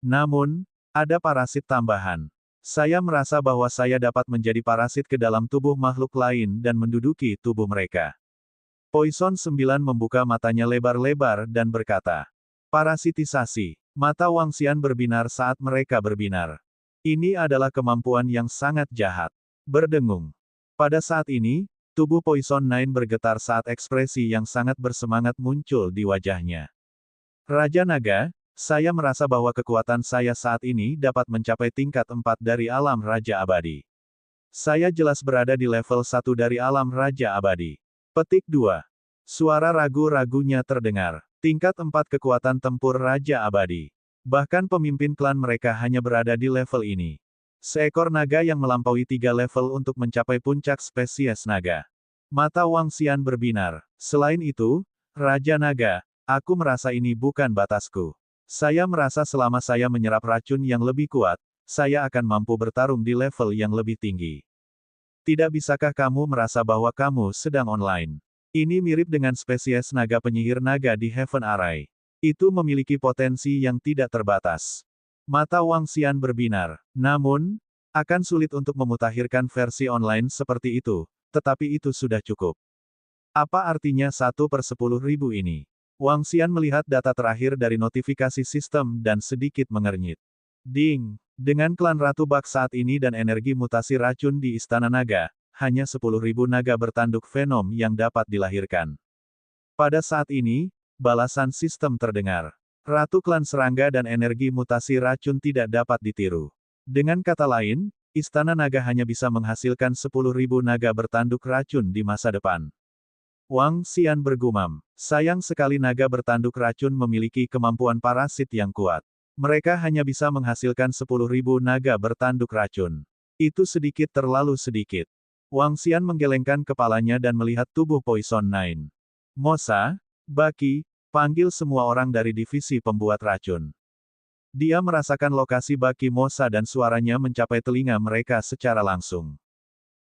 Namun, ada parasit tambahan. Saya merasa bahwa saya dapat menjadi parasit ke dalam tubuh makhluk lain dan menduduki tubuh mereka. Poison 9 membuka matanya lebar-lebar dan berkata. Parasitisasi. Mata Wang Xian berbinar saat mereka berbinar. Ini adalah kemampuan yang sangat jahat. Berdengung. Pada saat ini, tubuh Poison 9 bergetar saat ekspresi yang sangat bersemangat muncul di wajahnya. Raja Naga, saya merasa bahwa kekuatan saya saat ini dapat mencapai tingkat 4 dari alam Raja Abadi. Saya jelas berada di level 1 dari alam Raja Abadi. Petik 2. Suara ragu-ragunya terdengar. Tingkat 4 kekuatan tempur Raja Abadi. Bahkan pemimpin klan mereka hanya berada di level ini. Seekor naga yang melampaui 3 level untuk mencapai puncak spesies naga. Mata Wang Xian berbinar. Selain itu, Raja Naga, aku merasa ini bukan batasku. Saya merasa selama saya menyerap racun yang lebih kuat, saya akan mampu bertarung di level yang lebih tinggi. Tidak bisakah kamu merasa bahwa kamu sedang online? Ini mirip dengan spesies naga penyihir naga di Heaven Array. Itu memiliki potensi yang tidak terbatas. Mata Wang Xian berbinar. Namun, akan sulit untuk memutakhirkan versi online seperti itu, tetapi itu sudah cukup. Apa artinya 1/10.000 ini? Wang Xian melihat data terakhir dari notifikasi sistem dan sedikit mengernyit. Ding! Dengan klan Ratu Bak saat ini dan energi mutasi racun di Istana Naga, hanya 10.000 naga bertanduk Venom yang dapat dilahirkan. Pada saat ini, balasan sistem terdengar. Ratu klan serangga dan energi mutasi racun tidak dapat ditiru. Dengan kata lain, Istana Naga hanya bisa menghasilkan 10.000 naga bertanduk racun di masa depan. Wang Xian bergumam. Sayang sekali naga bertanduk racun memiliki kemampuan parasit yang kuat. Mereka hanya bisa menghasilkan 10.000 naga bertanduk racun. Itu sedikit terlalu sedikit. Wang Xian menggelengkan kepalanya dan melihat tubuh Poison 9. Mosa, Baki, panggil semua orang dari divisi pembuat racun. Dia merasakan lokasi Baki Mosa dan suaranya mencapai telinga mereka secara langsung.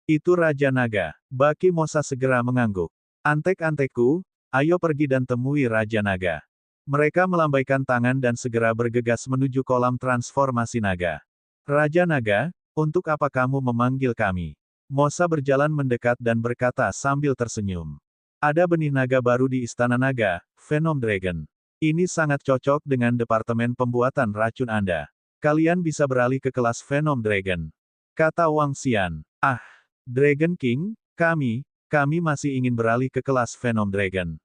Itu Raja Naga. Baki Mosa segera mengangguk. Antek-antekku, ayo pergi dan temui Raja Naga. Mereka melambaikan tangan dan segera bergegas menuju kolam transformasi naga. Raja Naga, untuk apa kamu memanggil kami? Mosa berjalan mendekat dan berkata sambil tersenyum. Ada benih naga baru di Istana Naga, Venom Dragon. Ini sangat cocok dengan departemen pembuatan racun Anda. Kalian bisa beralih ke kelas Venom Dragon. Kata Wang Xian. Ah, Dragon King, kami masih ingin beralih ke kelas Venom Dragon.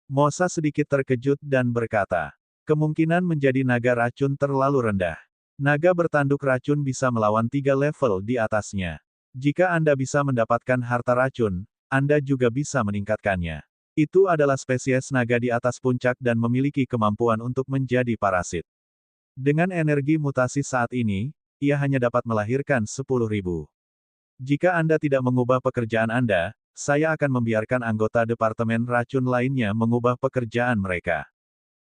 Mosa sedikit terkejut dan berkata, kemungkinan menjadi naga racun terlalu rendah. Naga bertanduk racun bisa melawan 3 level di atasnya. Jika Anda bisa mendapatkan harta racun, Anda juga bisa meningkatkannya. Itu adalah spesies naga di atas puncak dan memiliki kemampuan untuk menjadi parasit. Dengan energi mutasi saat ini, ia hanya dapat melahirkan 10.000. Jika Anda tidak mengubah pekerjaan Anda, saya akan membiarkan anggota Departemen Racun lainnya mengubah pekerjaan mereka.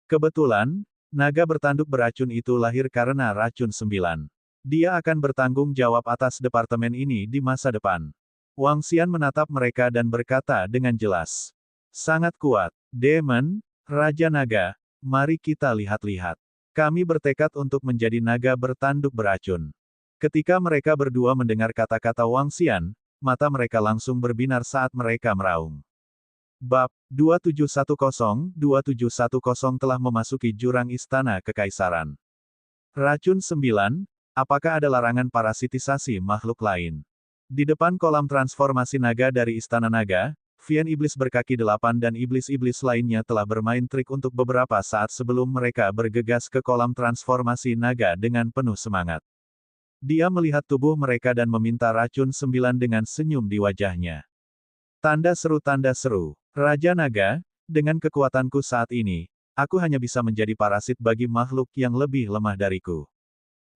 Kebetulan, naga bertanduk beracun itu lahir karena racun 9. Dia akan bertanggung jawab atas departemen ini di masa depan. Wang Xian menatap mereka dan berkata dengan jelas. Sangat kuat. Demon, Raja Naga, mari kita lihat-lihat. Kami bertekad untuk menjadi naga bertanduk beracun. Ketika mereka berdua mendengar kata-kata Wang Xian, mata mereka langsung berbinar saat mereka meraung. Bab 2710-2710 telah memasuki jurang istana kekaisaran. Racun 9, apakah ada larangan parasitisasi makhluk lain? Di depan kolam transformasi naga dari Istana Naga, Vian Iblis berkaki 8 dan iblis-iblis lainnya telah bermain trik untuk beberapa saat sebelum mereka bergegas ke kolam transformasi naga dengan penuh semangat. Dia melihat tubuh mereka dan meminta racun 9 dengan senyum di wajahnya. Tanda seru, Raja Naga, dengan kekuatanku saat ini, aku hanya bisa menjadi parasit bagi makhluk yang lebih lemah dariku.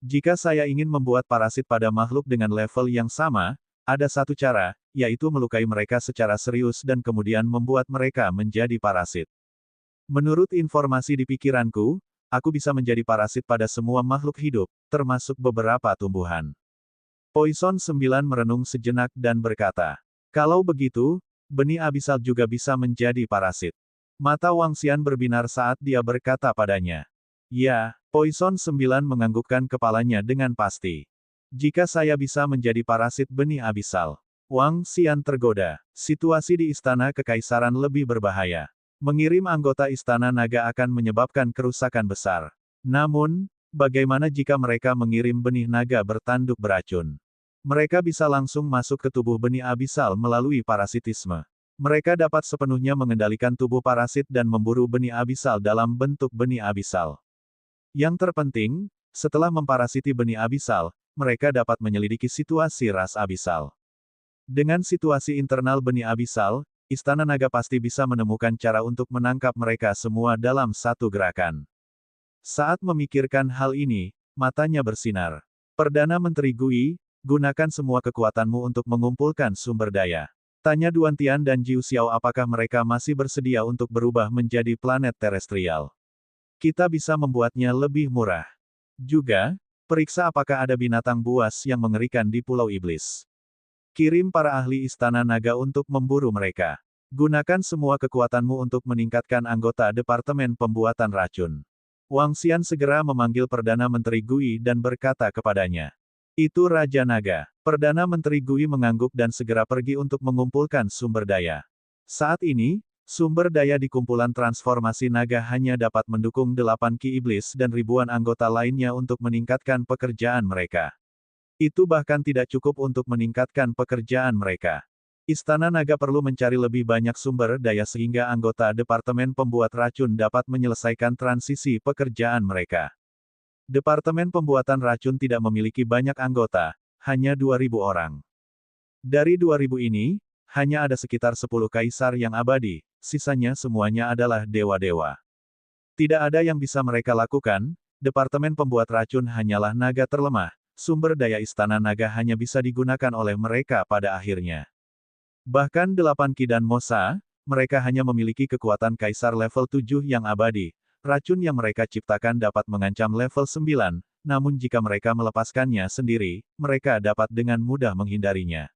Jika saya ingin membuat parasit pada makhluk dengan level yang sama, ada satu cara, yaitu melukai mereka secara serius dan kemudian membuat mereka menjadi parasit. Menurut informasi di pikiranku, aku bisa menjadi parasit pada semua makhluk hidup, termasuk beberapa tumbuhan. Poison 9 merenung sejenak dan berkata, kalau begitu, benih abisal juga bisa menjadi parasit. Mata Wang Xian berbinar saat dia berkata padanya. Ya, Poison 9 menganggukkan kepalanya dengan pasti. Jika saya bisa menjadi parasit benih abisal. Wang Xian tergoda. Situasi di Istana Kekaisaran lebih berbahaya. Mengirim anggota Istana Naga akan menyebabkan kerusakan besar. Namun, bagaimana jika mereka mengirim benih naga bertanduk beracun? Mereka bisa langsung masuk ke tubuh benih abisal melalui parasitisme. Mereka dapat sepenuhnya mengendalikan tubuh parasit dan memburu benih abisal dalam bentuk benih abisal. Yang terpenting, setelah memparasiti benih abisal, mereka dapat menyelidiki situasi ras abisal. Dengan situasi internal benih abisal, Istana Naga pasti bisa menemukan cara untuk menangkap mereka semua dalam satu gerakan. Saat memikirkan hal ini, matanya bersinar. Perdana Menteri Gui, gunakan semua kekuatanmu untuk mengumpulkan sumber daya. Tanya Duan Tian dan Jiu Xiao apakah mereka masih bersedia untuk berubah menjadi planet terestrial. Kita bisa membuatnya lebih murah. Juga, periksa apakah ada binatang buas yang mengerikan di Pulau Iblis. Kirim para ahli Istana Naga untuk memburu mereka. Gunakan semua kekuatanmu untuk meningkatkan anggota Departemen Pembuatan Racun. Wang Xian segera memanggil Perdana Menteri Gui dan berkata kepadanya. Itu Raja Naga. Perdana Menteri Gui mengangguk dan segera pergi untuk mengumpulkan sumber daya. Saat ini, sumber daya di kumpulan transformasi naga hanya dapat mendukung 8 Ki Iblis dan ribuan anggota lainnya untuk meningkatkan pekerjaan mereka. Itu bahkan tidak cukup untuk meningkatkan pekerjaan mereka. Istana Naga perlu mencari lebih banyak sumber daya sehingga anggota Departemen Pembuat Racun dapat menyelesaikan transisi pekerjaan mereka. Departemen Pembuatan Racun tidak memiliki banyak anggota, hanya 2.000 orang. Dari 2.000 ini, hanya ada sekitar 10 kaisar yang abadi, sisanya semuanya adalah dewa-dewa. Tidak ada yang bisa mereka lakukan, Departemen Pembuat Racun hanyalah naga terlemah, sumber daya Istana Naga hanya bisa digunakan oleh mereka pada akhirnya. Bahkan 8 Ki dan Mosa, mereka hanya memiliki kekuatan kaisar level 7 yang abadi. Racun yang mereka ciptakan dapat mengancam level 9, namun jika mereka melepaskannya sendiri, mereka dapat dengan mudah menghindarinya.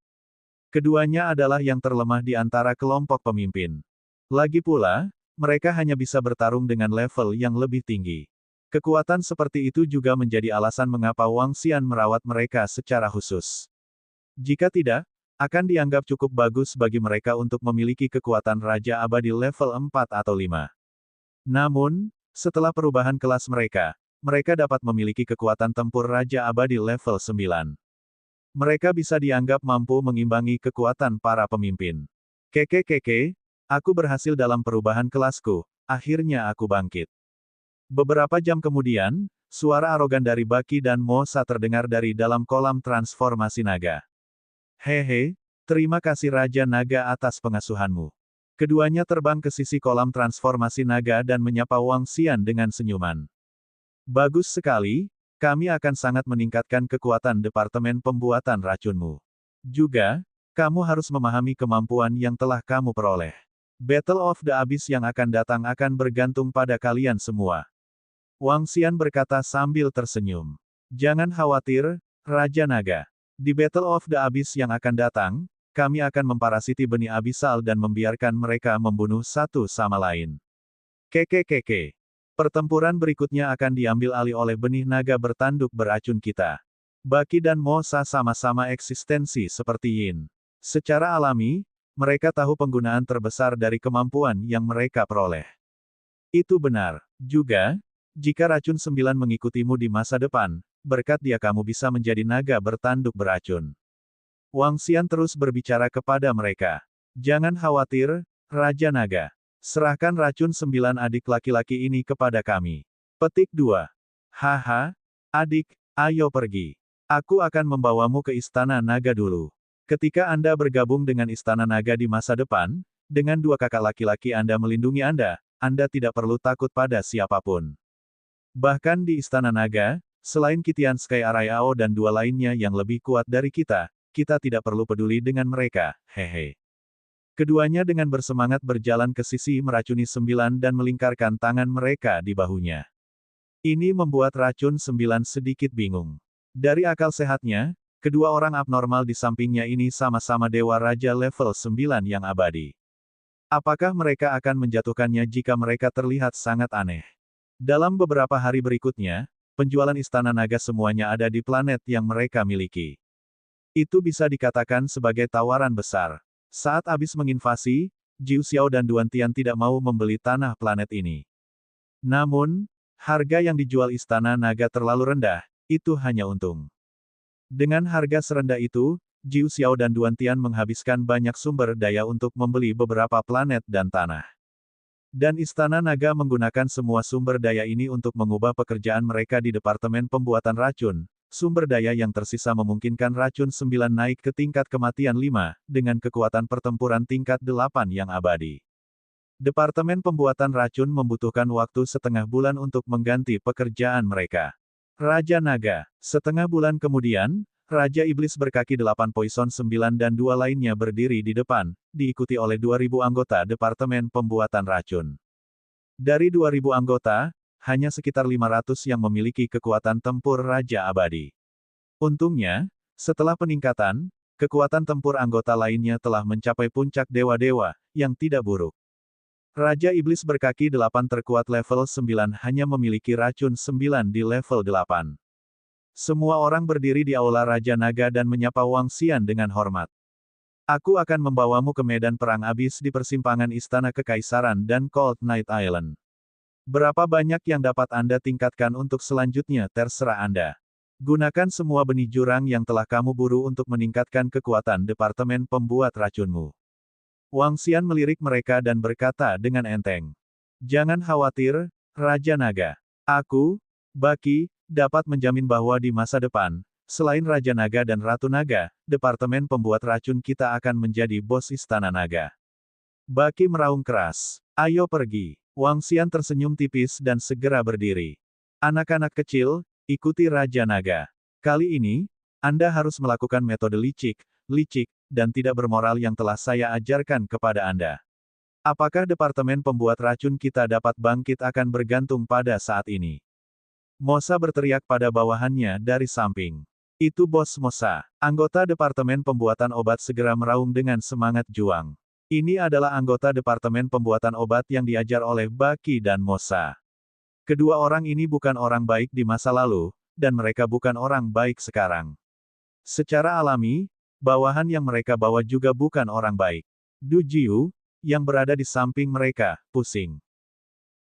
Keduanya adalah yang terlemah di antara kelompok pemimpin. Lagi pula, mereka hanya bisa bertarung dengan level yang lebih tinggi. Kekuatan seperti itu juga menjadi alasan mengapa Wang Xian merawat mereka secara khusus. Jika tidak, akan dianggap cukup bagus bagi mereka untuk memiliki kekuatan Raja Abadi level 4 atau 5. Namun, setelah perubahan kelas mereka dapat memiliki kekuatan tempur Raja Abadi level 9. Mereka bisa dianggap mampu mengimbangi kekuatan para pemimpin. Keke, aku berhasil dalam perubahan kelasku, akhirnya aku bangkit. Beberapa jam kemudian, suara arogan dari Baki dan Mosa terdengar dari dalam kolam transformasi naga. Hehe, terima kasih Raja Naga atas pengasuhanmu. Keduanya terbang ke sisi kolam transformasi naga dan menyapa Wang Xian dengan senyuman. Bagus sekali, kami akan sangat meningkatkan kekuatan Departemen Pembuatan Racunmu. Juga, Kamu harus memahami kemampuan yang telah kamu peroleh. Battle of the Abyss yang akan datang akan bergantung pada kalian semua. Wang Xian berkata sambil tersenyum. Jangan khawatir, Raja Naga. Di Battle of the Abyss yang akan datang, kami akan memparasiti benih abisal dan membiarkan mereka membunuh satu sama lain. Kekekeke. Pertempuran berikutnya akan diambil alih oleh benih naga bertanduk beracun kita. Baki dan Mosa sama-sama eksistensi seperti Yin. Secara alami, mereka tahu penggunaan terbesar dari kemampuan yang mereka peroleh. Itu benar. Juga, jika racun 9 mengikutimu di masa depan, berkat dia kamu bisa menjadi naga bertanduk beracun. Wang Xian terus berbicara kepada mereka. Jangan khawatir, Raja Naga. Serahkan racun 9 adik laki-laki ini kepada kami. Petik 2. Haha, adik, ayo pergi. Aku akan membawamu ke Istana Naga dulu. Ketika Anda bergabung dengan Istana Naga di masa depan, dengan 2 kakak laki-laki Anda melindungi Anda tidak perlu takut pada siapapun. Bahkan di Istana Naga, selain Kitian Sky Arayao dan 2 lainnya yang lebih kuat dari kita tidak perlu peduli dengan mereka, hehe. Keduanya dengan bersemangat berjalan ke sisi meracuni 9 dan melingkarkan tangan mereka di bahunya. Ini membuat racun 9 sedikit bingung. Dari akal sehatnya, kedua orang abnormal di sampingnya ini sama-sama Dewa Raja level 9 yang abadi. Apakah mereka akan menjatuhkannya jika mereka terlihat sangat aneh? Dalam beberapa hari berikutnya, penjualan Istana Naga semuanya ada di planet yang mereka miliki. Itu bisa dikatakan sebagai tawaran besar. Saat habis menginvasi, Jiu Xiao dan Duan Tian tidak mau membeli tanah planet ini. Namun, harga yang dijual Istana Naga terlalu rendah, itu hanya untung. Dengan harga serendah itu, Jiu Xiao dan Duan Tian menghabiskan banyak sumber daya untuk membeli beberapa planet dan tanah. Dan Istana Naga menggunakan semua sumber daya ini untuk mengubah pekerjaan mereka di Departemen Pembuatan Racun. Sumber daya yang tersisa memungkinkan racun 9 naik ke tingkat kematian 5, dengan kekuatan pertempuran tingkat 8 yang abadi. Departemen Pembuatan Racun membutuhkan waktu setengah bulan untuk mengganti pekerjaan mereka. Raja Naga. Setengah bulan kemudian, Raja Iblis berkaki 8 Poison 9 dan 2 lainnya berdiri di depan, diikuti oleh 2000 anggota Departemen Pembuatan Racun. Dari 2000 anggota, hanya sekitar 500 yang memiliki kekuatan tempur Raja Abadi. Untungnya, setelah peningkatan, kekuatan tempur anggota lainnya telah mencapai puncak dewa-dewa, yang tidak buruk. Raja Iblis berkaki 8 terkuat level 9 hanya memiliki racun 9 di level 8. Semua orang berdiri di aula Raja Naga dan menyapa Wang Xian dengan hormat. Aku akan membawamu ke medan perang abis di persimpangan Istana Kekaisaran dan Cold Night Island. Berapa banyak yang dapat Anda tingkatkan untuk selanjutnya terserah Anda. Gunakan semua benih jurang yang telah kamu buru untuk meningkatkan kekuatan Departemen Pembuat Racunmu. Wang Xian melirik mereka dan berkata dengan enteng. Jangan khawatir, Raja Naga. Aku, Baki, dapat menjamin bahwa di masa depan, selain Raja Naga dan Ratu Naga, Departemen Pembuat Racun kita akan menjadi bos Istana Naga. Baki meraung keras. Ayo pergi. Wang Xian tersenyum tipis dan segera berdiri. Anak-anak kecil, ikuti Raja Naga. Kali ini, Anda harus melakukan metode licik, dan tidak bermoral yang telah saya ajarkan kepada Anda. Apakah Departemen Pembuat Racun kita dapat bangkit akan bergantung pada saat ini. Mosa berteriak pada bawahannya dari samping. Itu Bos Mosa. Anggota Departemen Pembuatan Obat segera meraung dengan semangat juang. Ini adalah anggota Departemen Pembuatan Obat yang diajar oleh Baki dan Mosa. Kedua orang ini bukan orang baik di masa lalu, dan mereka bukan orang baik sekarang. Secara alami, bawahan yang mereka bawa juga bukan orang baik. Du Jiu, yang berada di samping mereka, pusing.